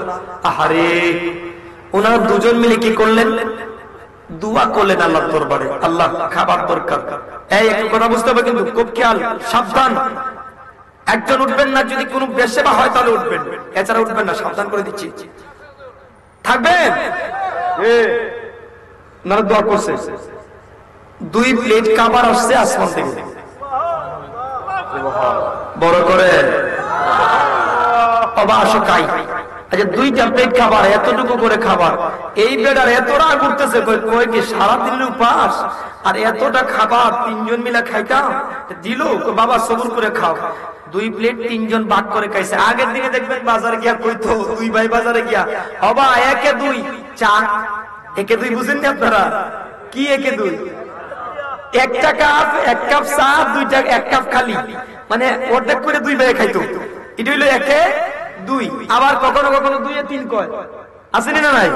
আহারে, ওনারা দুজন মিলে কি করলেন? দোয়া করলেন আল্লাহর দরবারে, আল্লাহ খাবার দরকার। এই একটু কথা বুঝতে হবে কিন্তু, খুব খেয়াল, সাবধান। একজন উঠবেন না, যদি কোনো বেশেবা হয় তাহলে উঠবেন, এছাড়া উঠবেন না, সাবধান করে দিচ্ছি। থাকবেন না? দোয়া করছে, 2 প্লেট খাবার আসছে আসমান থেকে, বড় করে বাবা আসো খাই। আচ্ছা 2টা প্লেট খাবার, এতটুকু করে খাবার, এই বেটার এত রাগ উঠতেছে, কই কি সারাদিনের উপাস আর এতটা খাবার 3 জন মিলে খাইতাম, দিল বাবা সবুর করে খাও। 2 প্লেট 3 জন ভাগ করে খাইছে। আগের দিনে দেখবেন বাজারে গিয়া কইতো, 2 ভাই বাজারে গিয়া, বাবা 1 এ 2 চা, 1 এ 2 বুঝেন না আপনারা কি? 1 এ 2 একটা কাপ, 1 কাপ চা, 1 কাপ খালি, মানে অর্ধেক করে 2 ভাই খাইতো। এটা হইলো 1 এ 2। আবার কখনো কখনো 2 এ 3 কয়, আসেনি না নাই?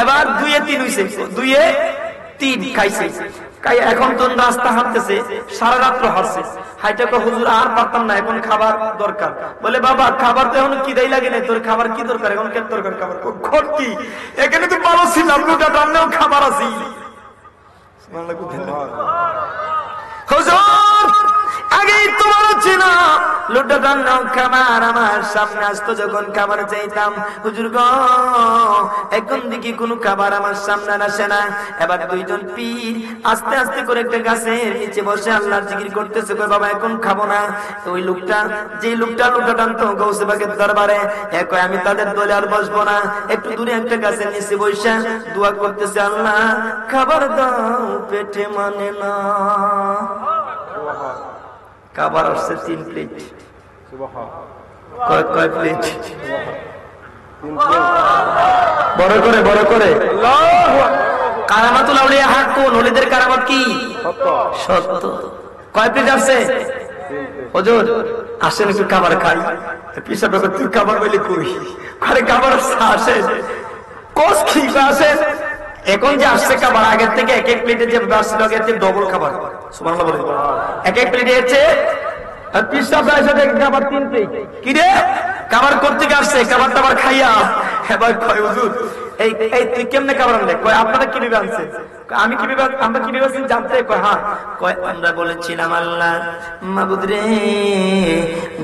এবার 2 এ 3 হইছে, 2 এ 3 খাইছে। এখন তো রাস্তা হাঁটতেছে, সারা রাত্র হাঁটছে, হাইটা কো হুজুর আর পারতাম না, এখন খাবার দরকার। বলে বাবা খাবার তো এখন খিদাই লাগে না, তোর খাবার কি দরকার? এখন কেন দরকার খাবার? ঘর কি এখানে তো ভালো ছিলাম, লুটা টানলেও খাবার আছে। হুজুর আগেই তোমার চিনা লুটা টানলেও খাবার আমার সামনে আসতো, যখন খাবার চাইতাম হুজুর গো এখন দেখি কোনো খাবার আমার সামনে আসে না। এবার 2 জন পীর আস্তে আস্তে করে একটা গাছের নিচে বসে আল্লাহর জিকির করতেছে, কই বাবা এখন খাবো না। ওই লোকটা, যে লোকটা লুটা টানতো গৌসে পাকের দরবারে, কয় আমি তাদের দলে আর বসবো না, একটু দূরে একটা গাছের নিচে বসে দোয়া করতেছে, আল্লাহ খাবার দাও পেটে মানে না। খাবার আসছে 3 প্লেট, কয় প্লেট? বড় করে বড় করে। কারামাতুল আউলিয়া হাক কোন? ওলিদের কারামত কি? সত্য। কয় প্লেট আসছে? হুজুর আসেন একটু খাবার খাই। পিসাব তুই খাবার বলি কই? আরে খাবার আসে কোস কি আসে? এখন যে আসছে খাবার আগের থেকে 1 প্লেটে যে আসছিল আগের থেকে ডবল খাবার। সুবহানাল্লাহ বলে 1 প্লেটে এসে আর পিসাব আসে খাবার 3 প্লেট। কি রে খাবার করতে আসছে, খাবার টাবার খাইয়া এবার কয় হুজুর এই তুই কেমনে খাবার আনলে? কয় আপনারা কিভাবে আনছেন? আমি কিভাবে, আমরা কিভাবে আনছেন জানতে? কয় হ্যাঁ। কয় আমরা বলেছিলাম আল্লাহ মাবুদ রে,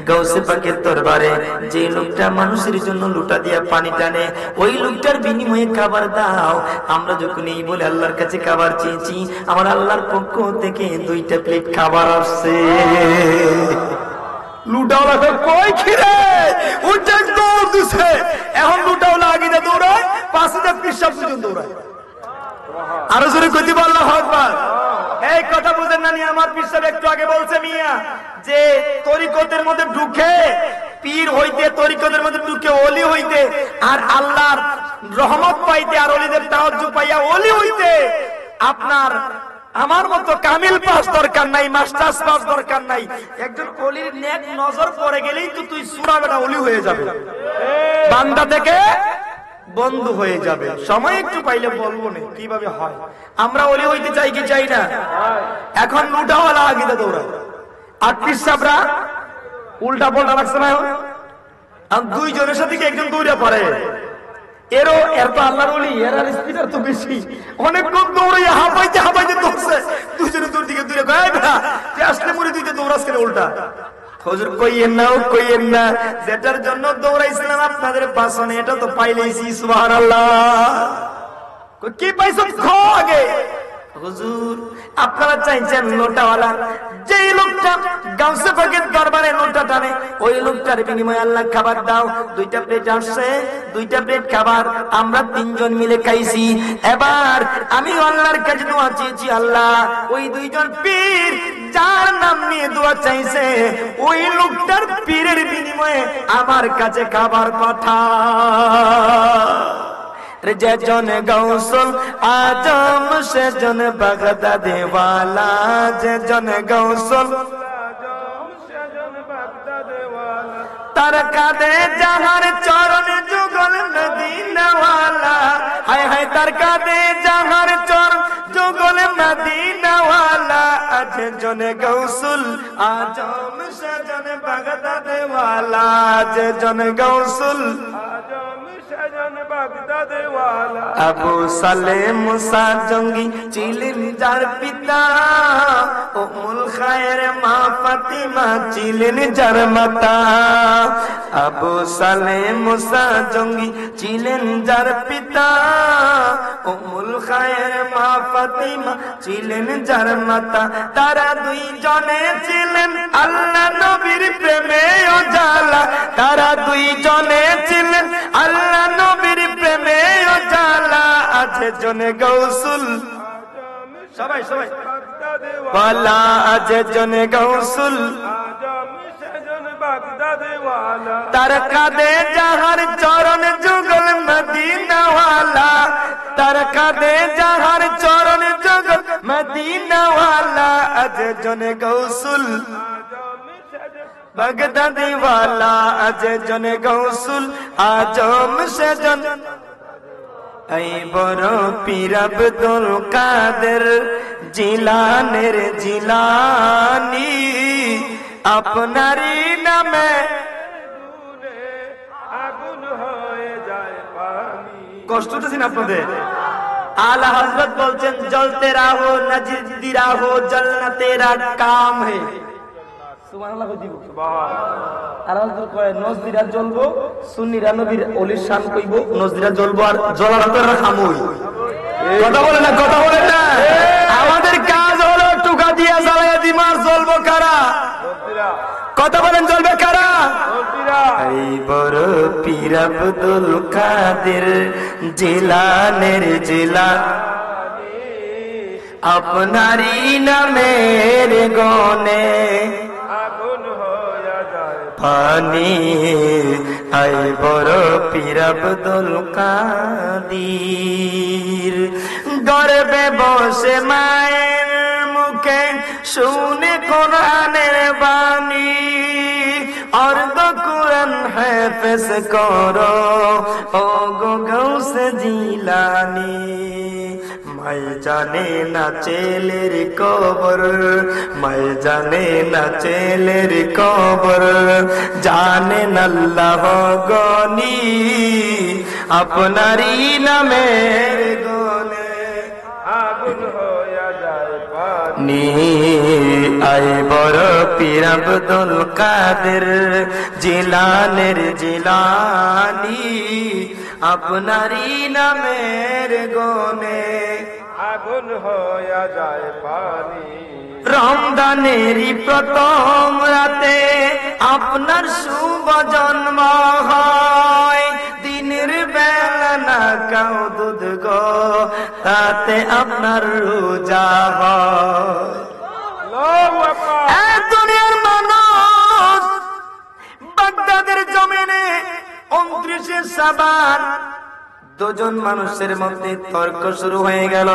গাউসে পাকের দরবারে যে লোকটা মানুষের জন্য লুটা দিয়া পানি টানে, ওই লোকটার বিনিময়ে খাবার দাও। আমরা যখন এই বলে আল্লাহর কাছে খাবার চেয়েছি, আমার আল্লাহর পক্ষ থেকে 2টা প্লেট খাবার আসছে। লুটাওয়ালা কই খিরে উঠে দৌড় দিছে, এখন লুটাওয়ালা আগে দৌড়ায়, 5,000 পিসাব পর্যন্ত দৌড়ায়। আরো জোরে কইতে বললা হকবার। এই কথা বুঝেন না? আমার পিসাব একটু আগে বলছে মিয়া যে তরিকতের মধ্যে ঢুকে, পীর হইতে তরিকতের মধ্যে ঢুকে ওলি হইতে, আর আল্লাহর রহমত পাইতে, আর ওলিদের তাওয়াজ্জু পাইয়া ওলি হইতে আপনার আমার মতো কামিল পাস দরকার নাই, মাস্টার্স পাস দরকার নাই। একজন ওলির নেক নজর পড়ে গেলেই তো তুই সূরা বেটা ওলি হয়ে যাবে, বান্দা থেকে বন্ধু হয়ে যাবে। সময় একটু পাইলে বলবো না কিভাবে হয়। আমরা ওলি হইতে চাই কি চাই না? এখন লুটাওয়ালা আগে দৌড়ায়, আর পিসাবরা উল্টা পাল্টা লাগছে না। 2 জনের সাথে একজন দৌড়ে পড়ে, এর তো আল্লাহর ওলি, এর আর স্পিডার তো বেশি, অনেকক্ষণ দৌড়াইয়া হাঁপাইতে হাঁপাইতে দৌড়ছে। 2 জনের দূর দিকে দূরে গায়ে না আসলে মরে দুইটা দৌড়াস কেন উল্টা? হুজুর কইয়েন না, ও কইয়েন না, যেটার জন্য দৌড়াইছিলাম আপনাদের পাশনে এটা তো পাইলেইছি। সুবহানাল্লাহ। কি পাইছো খাও আগে। হুজুর আপনারা চাইছেন লোটাওয়ালা, যেই লোকটা গাউসে পাকের দরবারে লোটা টানে, ওই লোকটার বিনিময়ে আল্লাহ খাবার দাও। 2টা প্লেট আসছে, 2টা প্লেট খাবার আমরা 3 জন মিলে খাইছি। এবার আমি আল্লাহর কাছে দোয়া চেয়েছি, আল্লাহ ওই 2 জন পীর যার নাম নিয়ে দোয়া চাইছে, ওই লোকটার পীরের বিনিময়ে আমার কাছে খাবার পাঠা। যেজন গৌসুল আজম সেজন বাগদাদে ওয়ালা, যেজন গৌসুল তার কাঁধে যাহার চরণ যুগল মদিনাওয়ালা, হায় হায় তার কাঁধে যাহার চরণ যুগল মদিনাওয়ালা, আজ জনে গৌসুল আজম সজন বাগদাদ ওয়ালা, আজ জনে গৌসুল আজম সজন বাগদাদ ওয়ালা। আবু সালেহ মুসা জঙ্গি ছিলেন যার পিতা, উম্মুল খায়ের মা ফাতিমা ছিলেন যার মাতা। আবু সালেহ মুসা জঙ্গি ছিলেন যার পিতা, উম্মুল খায়ের মা ফাতিমা ছিলেন যার মাতা। তারা দুইজনে ছিলেন আল্লাহ নবীর প্রেমে উজালা, তারা দুইজনে ছিলেন আল্লাহ নবীর প্রেমে উজালা, আজ জনে গৌসুল সবাই সবাই বাগদাদ ওয়ালা, আজ জনে গৌসুল আজম সজন বাগদাদ ওয়ালা। তার কাঁধে যাহার চরণ যুগল মদিনাওয়ালা, তার কাঁধে যাহার চরণ যুগল মদিনাওয়ালা, আজ জনে গৌসুল আজম সজন বাগদাদ ওয়ালা, আজ জনে গৌসুল আজম সজন। এই বড় পীর আব্দুল কাদের জিলানের জিলানি, আপনারই নামে আগুনে আগুন হয়ে যায় পানি। কষ্ট হচ্ছে না আপনাদের? আলা হযরত বলছেন জ্বলতে রাহো নজদি রাহো জলনা তেরা কাম হে। সুবহানাল্লাহ দিব। আর হযরত কয় নজদিরা জ্বলবো, সুন্নিরা নবীর ওলির শান কইব, নজদিরা জ্বলবো আর জ্বলার তো খামুই। কথা বলে না, কথা বলে না। আমাদের কাজ হলো টুকা দিয়া জ্বালায়া দিমার জ্বলবো কারা? নজদিরা কথা বলেন জ্বলবে কারা? নজদিরা এই বড় পীর আব্দুল কাদের জিলানের জিলা, আপনারই নামের গনে আগুন হয়ে যায় পানি। এই বড় পীর আব্দুল কাদের গর্বে বসে মায়ের মুখে শুনে কোরআনের বাণী, অর্ধ কোরআন হাফেজ করো ও গো গৌসে জিলানি। মাই জানে না চেলের কবর, মাই জানে না চেলের কবর, জানে না আল্লাহ গনি, আপনারই নামের গনে আগুন হয়ে যায় পানি। নি। আই বড় পীর আব্দুল কাদের জিলানের জিলানি, আপনারই নামের গনে আগুন হয়ে যায় পানি। রমজানেরই প্রথম রাতে আপনার শুভ জন্ম হয়, দিনের বেলা না কাউ দুধ গো, তাতে আপনার রোজা হয়। আল্লাহু আকবার। এ দুনিয়ার মানুষ, বাগদাদের জমিনে 29শে শাবান দুজন মানুষের মধ্যে তর্ক শুরু হয়ে গেল।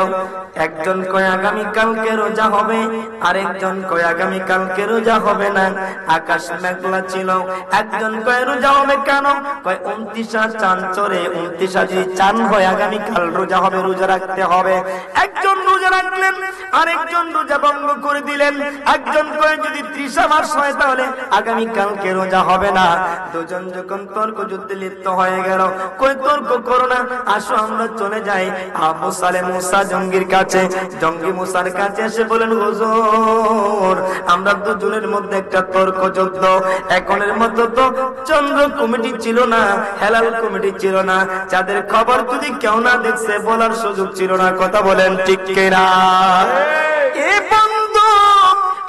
একজন কয় আগামী কালকে রোজা হবে, আরেকজন কয় আগামী কালকে রোজা হবে না, আকাশ মেঘলা ছিল। একজন কয় রোজা হবে কেন? কয় 29 চাঁদ চড়ে, 29 যদি চাঁদ হয় আগামী কাল রোজা হবে, রোজা রাখতে হবে। একজন রোজা রাখলেন, আরেকজন রোজা ভঙ্গ করে দিলেন। একজন কয় যদি 30 মাস হয় তাহলে আগামী কালকে রোজা হবে না। দুজন যখন তর্ক যুদ্ধে লিপ্ত হয়ে গেল, কই তর্ক করো না, আসো আমরা চলে যাই আবু সালেহ মুসা জঙ্গির কাছে। জঙ্গি মুসার কাছে এসে বলেন, হুজুর আমরা দুজনের মধ্যে একটা তর্ক যুদ্ধ। এখনের মতো তো চন্দ্র কমিটি ছিল না, হেলাল কমিটি ছিল না, যাদের খবর যদি কেউ না দেখছে বলার সুযোগ ছিল না। কথা বলেন ঠিক কিনা? এ বন্ধু,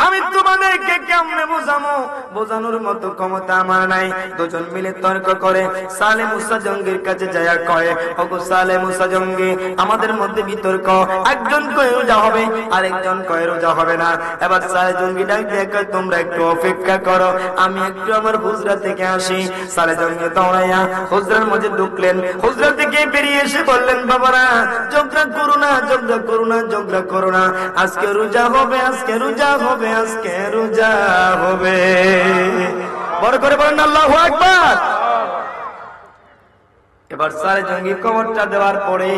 আমি তোমাদেরকে কেমনে বোঝামো? বোঝানোর মতো ক্ষমতা আমার নাই। দুজন মিলে তর্ক করে সালেহ মুসা জঙ্গির কাছে যায়, কয় ওগো সালেহ মুসা জঙ্গি, আমাদের মধ্যে বিতর্ক। একজন কয় রোজা হবে, আরেকজন কয় রোজা হবে না। এবার সালেহ জঙ্গি ডাক দিয়ে কয়, তোমরা একটু অপেক্ষা করো, আমি একটু আমার হুজরা থেকে আসি। সালেহ জঙ্গি দৌড়াইয়া হুজরার মধ্যে ঢুকলেন। হুজরা থেকে বেরিয়ে এসে বললেন, বাবারা ঝগড়া করো না, ঝগড়া করো না, ঝগড়া করো না, আজকে রোজা হবে, আজকে রোজা হবে, আজকে রোজা হবে। বড় করে বলেন আল্লাহু আকবার। এবার সালে জঙ্গি কবরটা দেওয়ার পরে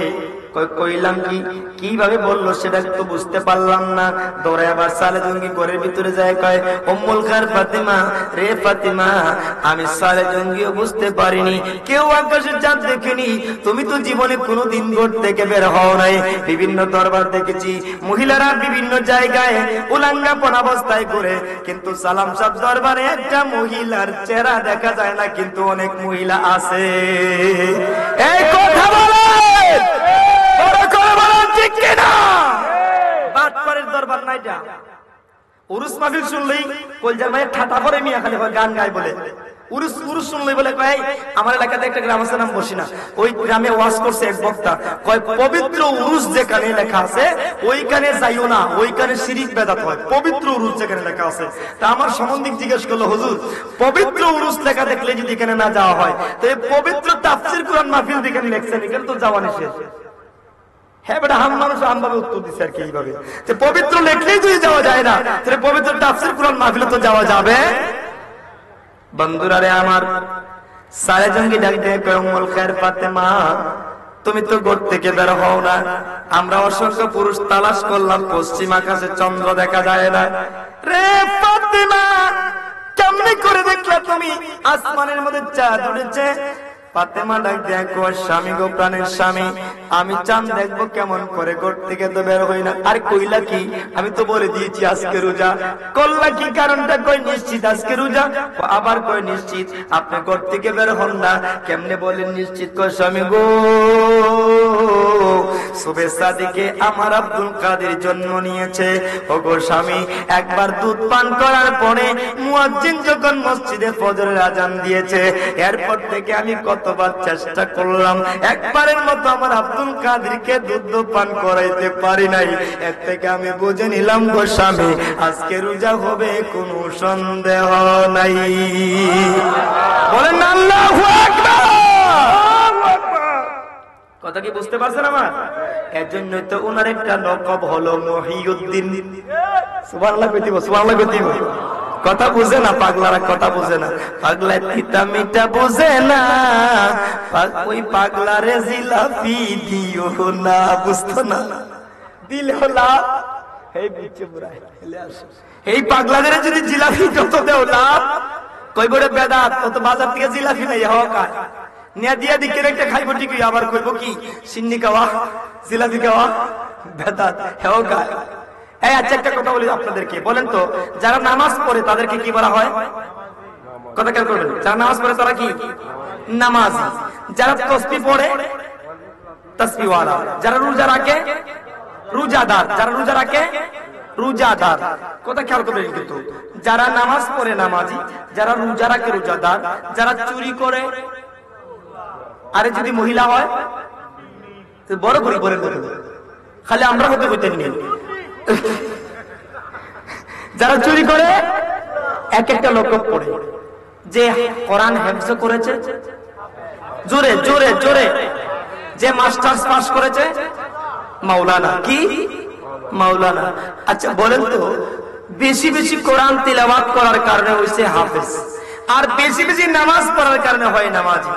কইলাম কি কিভাবে বললো সেটা তো বুঝতে পারলাম না। দৌড়ে আবার সালে জঙ্গি ঘরের ভিতরে যায়, কয় উম্মুল খায়ের ফাতিমা, রে ফাতিমা, আমি সালে জঙ্গিও বুঝতে পারিনি, কেউ আকাশের চাঁদ দেখেনি, তুমি তো জীবনে কোনোদিন ঘর থেকে বের হও নাই। বিভিন্ন দরবার দেখেছি মহিলারা বিভিন্ন জায়গায় উলাঙ্গাপন অবস্থায় করে, কিন্তু সালাম সাহেব দরবারে একটা মহিলার চেহারা দেখা যায় না, কিন্তু অনেক মহিলা আছে। এই কথা বলে দরবার নাইটা উরুস মাহফিল শুনলেই কলজার ভাই ঠাটা করে মিয়া খালি গান গায় বলে উরুস উরুস শুনলেই বলে কয় আমার এলাকাতে একটা গ্রাম আছে নাম বসিনা, ওই গ্রামে ওয়াজ করছে এক বক্তা, কয় পবিত্র উরুস যেখানে লেখা আছে ওইখানে যাইও না, ওইখানে শিরিক বেদাত হয়। পবিত্র উরুস যেখানে লেখা আছে, তা আমার সম্বন্ধিক জিজ্ঞেস করলো, হুজুর পবিত্র উরুস লেখা দেখলে যদি এখানে না যাওয়া হয়, তো এই পবিত্র তাফসীর কুরআন মাহফিল যেখানে লেখছেন এখানে তো যাওয়া নিষেধ। হ্যাঁ বেটা, হাম মানুষ আমভাবে উত্তর দিচ্ছে আর কি এইভাবে, যে পবিত্র লেখলেই যদি যাওয়া যায় না, তাহলে পবিত্র তাফসীর কুরআন মাহফিলে তো যাওয়া যাবে। বন্ধুরা রে আমার, সারে জঙ্গি ডাক দিয়ে কয় উম্মুল খায়ের ফাতেমা, তুমি তো ঘর থেকে বের হও না, আমরা অসংখ্য পুরুষ তালাশ করলাম, পশ্চিম আকাশে চন্দ্র দেখা যায় না। রে ফাতেমা, কেমনে করে দেখলা তুমি আসমানের মধ্যে চাঁদ উঠেছে? ফাতেমা ডাক দেয় কয় স্বামী গো, প্রাণের স্বামী, আমি চাঁদ দেখবো কেমন করে, ঘর থেকে তো বের হই না। আর কইলা কি? আমি তো বলে দিয়েছি আজকে রোজা। করলা কি কারণটা? কই নিশ্চিত আজকে রোজা। আবার কই নিশ্চিত, আপনি ঘর থেকে বের হন না, কেমনে বলেন নিশ্চিত? কয় স্বামী গো, সুবে সাদিকে আমার আব্দুল কাদের জন্ম নিয়েছে। ও গো স্বামী, একবার দুধ পান করার পরে মুয়াজ্জিন যখন মসজিদে ফজরের আজান দিয়েছে, এরপর থেকে আমি কতবার চেষ্টা করলাম, একবারের মতো আমার আব্দুল কাদেরকে দুধ পান করাইতে পারি নাই। এর থেকে আমি বুঝে নিলাম গো স্বামী, আজকে রোজা হবে কোনো সন্দেহ নাই। বলেন আল্লাহু আকবার। কথা কি বুঝতে পারছেন আমার? এর জন্যই তো ওনার একটা লকব হলো মহিউদ্দিন। সুবহানাল্লাহ কইতিব, সুবহানাল্লাহ কইতিব। কথা বুঝে না পাগলারা, কথা বুঝে না, পাগলা তিতা মিঠা বুঝে না, ওই পাগলারে জিলাপি দিও না, বুঝতো না, দিলে হলা এই বিচে বুড়ায় হেলে আসে। এই পাগলাদের যদি জিলাপি যত দেও না, কই বড় বেদাত, তত বাজার থেকে জিলাপি নাই হওয়া কায় নিয়া দিয়া দিকে একটা খাইব ঠিকই, আবার কইব কি সিন্নি খাওয়া, জিলাপি খাওয়া, বেদাত হেও কায়। এই আচ্ছা একটা কথা বলি আপনাদেরকে, বলেন তো যারা নামাজ পড়ে তাদেরকে কি বলা হয়? কথা খেয়াল করবেন, যারা নামাজ পড়ে তারা কি? নামাজি। যারা তাসবিহ পড়ে তাসবিহওয়ালা। যারা রোজা রাখে রোজাদার। যারা রোজা রাখে রোজাদার। কথা খেয়াল করবেন কিন্তু, যারা নামাজ পড়ে নামাজি, যারা রোজা রাখে রোজাদার, যারা চুরি করে, আরে যদি মহিলা হয় বড় করে বলেন, খালি আমরা হতে হইতেন নেই। যারা চুরি করে এক একটা লোক পড়ে, যে কোরআন হেফজ করেছে জোরে জোরে জোরে, যে মাস্টার্স পাস করেছে মাওলানা। কি মাওলানা? আচ্ছা বলেন তো, বেশি বেশি কোরআন তিলাওয়াত করার কারণে হইছে হাফেজ, আর বেশি বেশি নামাজ পড়ার কারণে হয় নামাজি।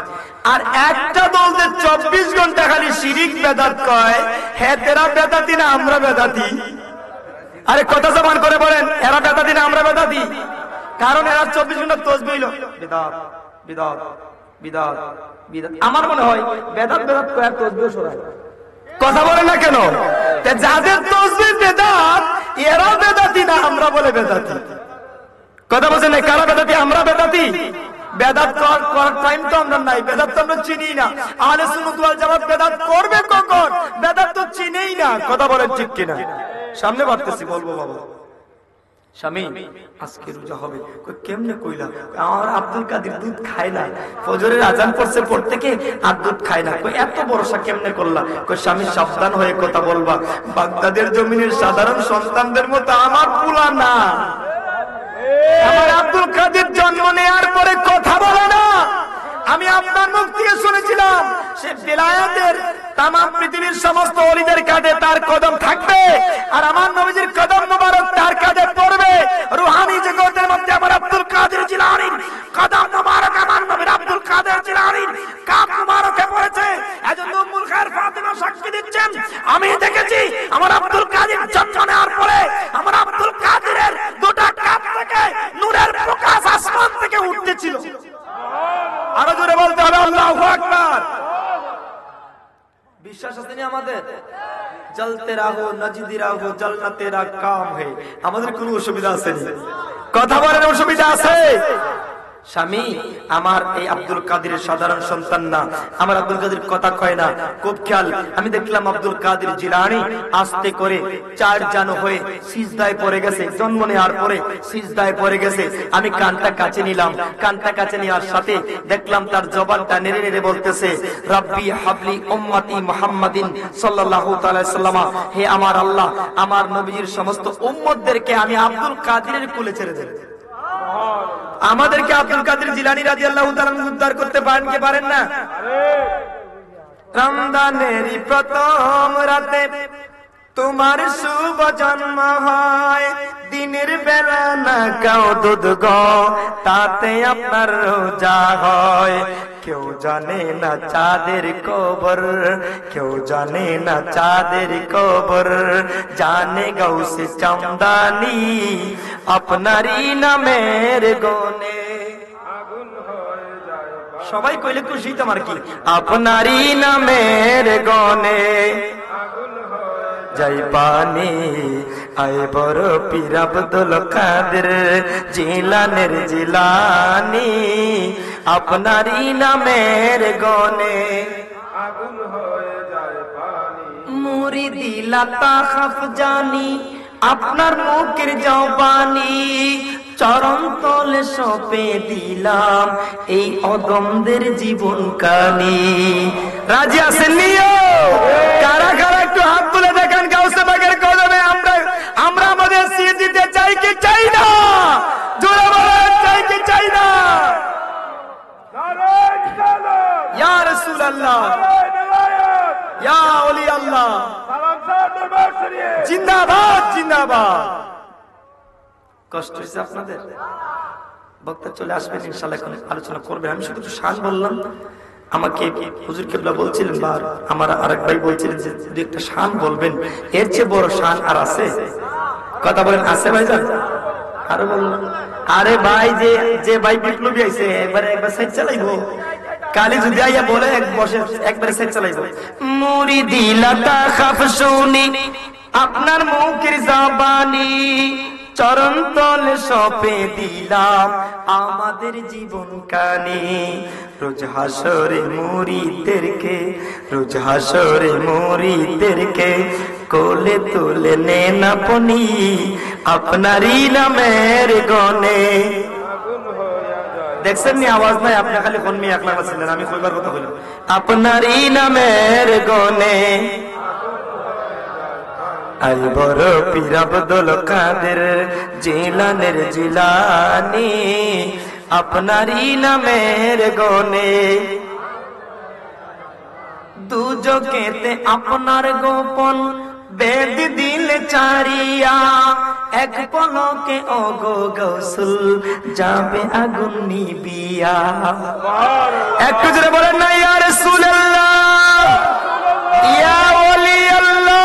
আর একটা দল যে 24 ঘন্টা খালি শিরিক বেদাত কয়, হ্যাঁ তেরা বেদাতি না আমরা বেদাতি? আরে কথা জবান করে বলেন, এরা বেদাতি না আমরা বেদাতি? কারণ এরা 24 ঘন্টা তাসবিহ হইলো বিদআত বিদআত বিদআত বিদআত। আমার মনে হয় বেদাত বেদাত কয় তাসবিহ সরায়। কথা বলে না কেন? যাদের তাসবিহ বেদাত, এরা বেদাতি না আমরা বলে বেদাতি। কথা বলছেন না? কারা বেদাতি? আমরা বেদাতি। বেদাত করার টাইম তো আমরা নাই, বেদাত তো আমরা চিনি না। আহলে সুন্নাত ওয়াল জামাত বেদাত করবে কখন? বেদাত তো চিনেই না। কথা বলেন ঠিক কিনা? সামনে বাড়তেছি, বলবো বাবা স্বামী আজকে রোজা হবে। কেমনে কইলা? আমার আব্দুল কাদের দুধ খায় না, ফজরের আজান পড়ছে পর থেকে আর দুধ খায় না। এত ভরসা কেমনে করলা? স্বামী সাবধান হয়ে কথা বলবা, বাগদাদের জমিনের সাধারণ সন্তানদের মতো আমার পুলা না। আমার আব্দুল কাদের জন্ম নেওয়ার পরে কথা বলে না। আমি আপনার মুখ থেকে শুনেছিলাম সে বেলায়েতের তামাম পৃথিবীর সমস্ত ওলিদের কাঁধে তার কদম থাকবে, আর আমার নবীজির কদম মোবারক তার কাঁধে পড়বে। রুহানি জগতের মধ্যে আমার আব্দুল কাদের জিলানী কদম মুবারক আমার নবীর আব্দুল কাদের জিলানীর কাপ মুবারকে পড়েছে। এজন্য উম্মুল খায়ের ফাতিমা সাক্ষী দিচ্ছেন, আমি দেখেছি আমার আব্দুল কাদের জন্ম নেওয়ার পরে আমার আব্দুল কাদেরের দুটো কাপ থেকে নূরের প্রকাশ আসমান থেকে উঠতেছিল। আরো জোরে বলতে হবে আল্লাহু আকবার। বিশ্বাস আছে না আমাদের? জলতে রাহো নজদি রাহো জলনা তেরা কাম হে। আমাদের কোনো অসুবিধা আছে না? কথা বলেন, অসুবিধা আছে? স্বামী আমার এই আব্দুল কাদেরের সাধারণ সন্তান না, আমার আব্দুল কাদের কথা কয় না, খুব খেয়াল। আমি দেখলাম আব্দুল কাদের জিলানী আস্তে করে 4 জানো হয়ে সিজদায় পড়ে গেছে, জন্ম নেওয়ার পরে সিজদায় পড়ে গেছে। আমি কানটা কাছে নিলাম, কানটা কাছে নেওয়ার সাথে দেখলাম তার জবানটা নেড়ে নেড়ে বলতেছে, রব্বি হাবলি উম্মতি মুহাম্মাদিন সাল্লাল্লাহু তাআলা সাল্লামা, হে আমার আল্লাহ আমার নবীর সমস্ত উম্মতদেরকে আমি আব্দুল কাদেরের কোলে ছেড়ে দেব। আমাদেরকে আব্দুল কাদের জিলানী রাদিয়াল্লাহু তাআলা উদ্ধার করতে পারেন কি পারেন না? রমজানেরই প্রথম রাতে তোমার শুভ জন্ম হয়, দিনের বেলা না খাও দুধ গো, তাতে আপনার রোজা হয়। কেউ জানে না চাঁদের কবর, কেউ জানে না চাঁদের কবর, জানে গাউসে চামদানি আপনারই নামের গনে। সবাই কইলে খুশি তোমার কি? আপনারই নামের গনে যাই পানি আয় বড় পীর আব্দুল কাদের জিলানের জিলানী, আপনারই নামের গনে আগুন হয়ে যায় পানি। মুরিদি লতা খাফ জানি আপনার মুখের জবানি, চরণ তলে সঁপে দিলাম এই অদমদের জীবন কানি। রাজি আছেন নিও? কারা কারা একটু হাত তুলে দেখেন গাউসে পাকের কদমে আমরা আমাদের সিয়ে দিতে চাই কি চাই না? জোরে বলেন, চাই কি চাই না? নারায়ে রিসালাত, ইয়া রাসূলুল্লাহ, নারায়ে নিলায়াত, ইয়া ওলি আল্লাহ, সালাম সাহেব দরবার শরীফ জিন্দাবাদ জিন্দাবাদ। কষ্ট হয়েছে আপনাদের? বক্তা চলে আসবেন ইনশাআল্লাহ, এখন আলোচনা করবেন। আমি শুধু শান বললাম, আমাকে হুজুর কেবলা বলছিলেন বা আমার আরেক ভাই বলছিলেন যে যদি একটা শান বলবেন, এর চেয়ে বড় শান আর আছে? কথা বলেন, আছে ভাইজান? আরো বললাম, আরে ভাই যে ভাই বিপ্লবী আইছে একবার সাইড চালাইবো, কালি যদি আইয়া বলে এক বসে একবারে সাইড চালাইবো। মুরিদি লতা খাফ শুনি আপনার মুখের জবানি, চরণ তলে সঁপে দিলাম আমাদের জীবন কানি। রোজ হাসরে মুরিদদেরকে, রোজ হাসরে মুরিদদেরকে কোলে তুলে নেন আপনি আপনারই নামের গনে। দেখছেন নি আওয়াজ নাই? আপনি খালি কোন মেয়ে একলা ছিলেন, আমি কইবার কথা বলি আপনারই নামের গনে। আই বড় পীর আব্দুল কাদের জিলানের জিলানী, আপনারই নামের গনে। দুজকেতে আপনার গোপন বেদ দিলে চারিয়া, এক পলকে ওগো গৌসুল যাবে আগুন নিবিয়া। একটু জোরে বলেন না ইয়া রাসূলুল্লাহ, ইয়া ওলি আল্লাহ।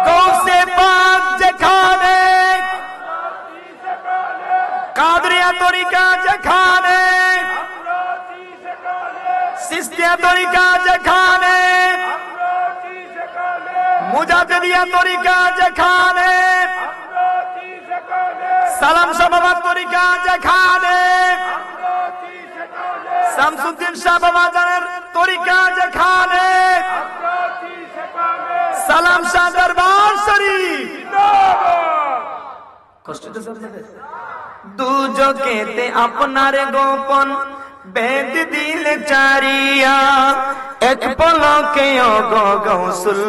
গৌসে পাক যেখানে, কাদরিয়া তরিকা যেখানে, সিস্তিয়া তরিকা যেখানে, মুজাদ্দিদিয়া তরিকা যেখানে, সালাম শাহবাবার তরিকা যেখানে, শামসুদ্দিন শাহ বাবাজানের তরিকা যেখানে, সালাম শাহ দরবার শরীফ। কষ্ট দুজকেতে আপনার গোপন বেদ দিলে চারিয়া, এক পলকে ওগো গৌসুল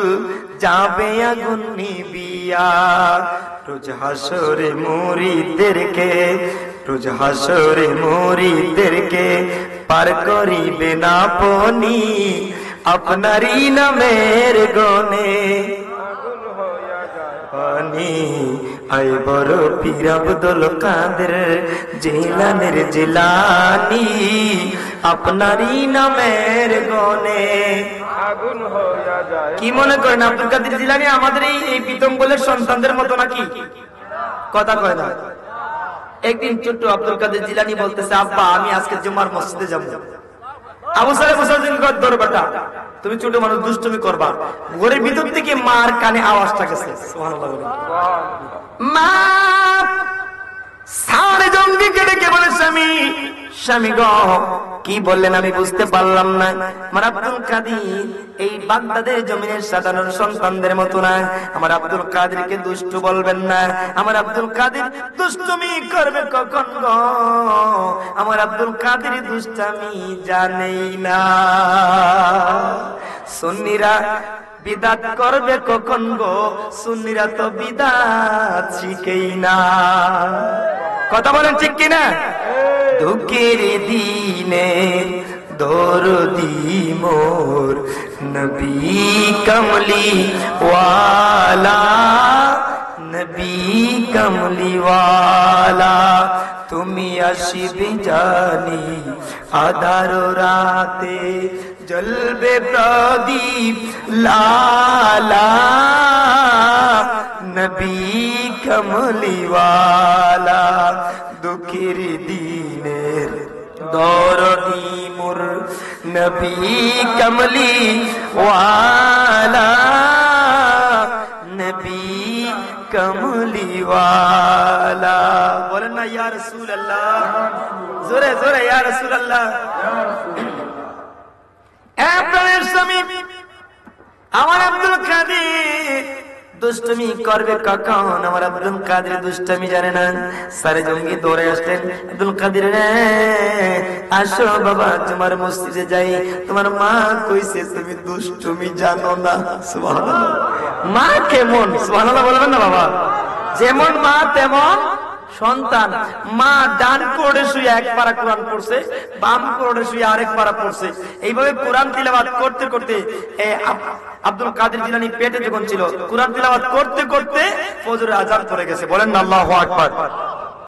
যাবে আগুন নিবিয়া। রোজ হাসরে মুরিদদেরকে, রোজ হাসরে মুরিদদেরকে পার করিবে না আপনি আপনারই নামের গনে। পানি আই বড় পীর আব্দুল কাদের জিলানের জিলানি, আপনারই নামের গনে। আগুন হয়ে যায় কি মনে করেন আব্দুল কাদের জিলানী আমাদের এই পিতম্বলের সন্তানদের মতো নাকি? কথা কয় না। একদিন ছোট্ট আব্দুল কাদের জিলানী বলতেছে, আব্বা আমি আজকে জুমার মসজিদে যাব। আবু সালেহ মুসাদ্দিদ কয়, ধর বেটা তুমি ছোট মানুষ, দুষ্টুমি করবা। ঘরের ভিতর থেকে মার কানে আওয়াজটা গেছে, সুবহানাল্লাহ বলেন। মা সারে জঙ্গি কেটে কে বলে, স্বামী স্বামী গো কি বললেন আমি বুঝতে পারলাম না। আমার আব্দুল কাদের এই বাগদাদের জমিনের সাধারণ সন্তানদের মতো না। আমার আব্দুল কাদেরকে দুষ্ট বলবেন না। আমার আব্দুল কাদের দুষ্টুমি করবে কখন গো? আমার আব্দুল কাদের দুষ্টামি জানেই না। সুন্নিরা বিদাত করবে কখন গো? সুন্নিরা তো বিদাত শিখেই না। কথা বলেন ঠিক কিনা? দুঃখের দিনে দরদি মোর নবী কমলি ওয়ালা, নবী কমলি ওয়ালা। তুমি আসিবে জানি আধার রাতে, জ্বলবে প্রদীপ লালা, নবী কমলি ওয়ালা। দুঃখের দিনের দরদি মোর নবী কমলি ওয়ালা, নবী কমলি ওয়ালা। বলেন না ইয়া রাসূলুল্লাহ, জোরে জোরে ইয়া রাসূলুল্লাহ। আপনার স্বামী আমার আব্দুল কাদের দুষ্টমি করবে কখন? আমার আব্দুল কাদের দুষ্টমি জানে না। সারে জঙ্গি দৌড়ে আসলেন, আব্দুল কাদের রে আসো বাবা তোমার মসজিদে যাই, তোমার মা কইছে তুমি দুষ্টমি জানো না। সুবহানাল্লাহ। মা কেমন? সুবহানাল্লাহ বলবেন না বাবা। যেমন মা তেমন সন্তান। মা ডান কোড়ে শুয়ে এক পারা কোরআন পড়ছে, বাম কোড়ে শুয়ে আরেক পারা পড়ছে। এইভাবে কোরআন তিলাওয়াত করতে করতে আব্দুল কাদের জিলানী পেটে যখন ছিল, কোরআন তিলাওয়াত করতে করতে ফজরের আযান পড়ে গেছে। বলেন না আল্লাহু আকবার।